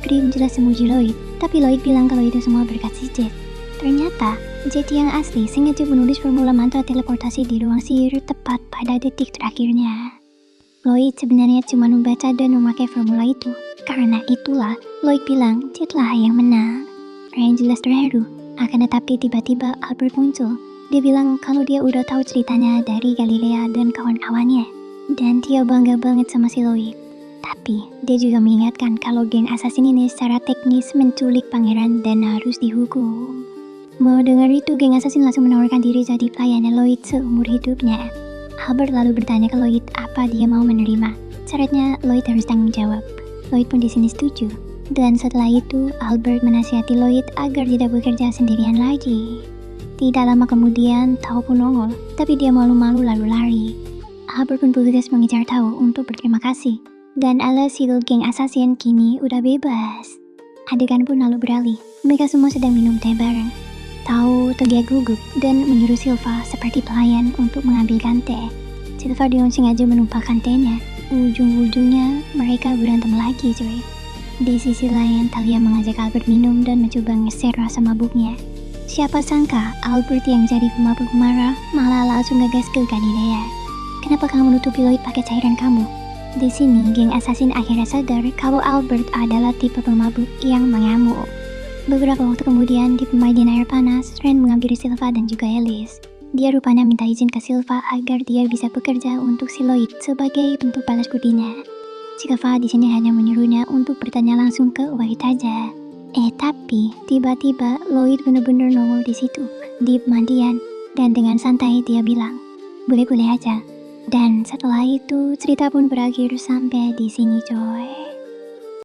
Speaker 1: Grimm jelas memuji Lloyd, tapi Lloyd bilang kalau itu semua berkat si Jet. Ternyata, Jet yang asli sengaja menulis formula mantra teleportasi di ruang sihir tepat pada detik terakhirnya. Lloyd sebenarnya cuma membaca dan memakai formula itu. Karena itulah, Lloyd bilang Jet lah yang menang. Ren jelas terharu, akan tetapi tiba-tiba Albert muncul. Dia bilang kalau dia udah tahu ceritanya dari Galilea dan kawan-kawannya. Dan dia bangga banget sama si Lloyd. Tapi, dia juga mengingatkan kalau geng assassin ini secara teknis menculik pangeran dan harus dihukum. Mau dengar itu, geng assassin langsung menawarkan diri jadi pelayannya Lloyd seumur hidupnya. Albert lalu bertanya ke Lloyd apa dia mau menerima. Syaratnya Lloyd harus tanggung jawab. Lloyd pun di sini setuju. Dan setelah itu, Albert menasihati Lloyd agar tidak bekerja sendirian lagi. Tidak lama kemudian, Tao pun nongol, tapi dia malu-malu lalu lari. Albert pun bergegas mengejar Tao untuk berterima kasih. Dan alhasil geng assassin kini udah bebas. Adegan pun lalu beralih. Mereka semua sedang minum teh bareng. Tao waktu dia gugup dan menyuruh Silva seperti pelayan untuk mengambilkan teh. Silva dengan sengaja menumpahkan tehnya. Ujung-ujungnya mereka berantem lagi cuy. Di sisi lain, Talia mengajak Albert minum dan mencoba ngeser rasa mabuknya. Siapa sangka Albert yang jadi pemabuk marah malah langsung ngegas ke Galilea. Kenapa kamu menutupi Lloyd pakai cairan kamu? Di sini, geng assassin akhirnya sadar kalau Albert adalah tipe pemabuk yang mengamuk. Beberapa waktu kemudian, di permainan air panas, Ren menghampiri Silva dan juga Alice. Dia rupanya minta izin ke Silva agar dia bisa bekerja untuk si Lloyd sebagai bentuk balas budinya. Silva di sini hanya menyuruhnya untuk bertanya langsung ke White aja. Tapi tiba-tiba Lloyd benar-benar nongol di situ, di pemandian, dan dengan santai dia bilang, boleh-boleh aja. Dan setelah itu cerita pun berakhir sampai di sini coy.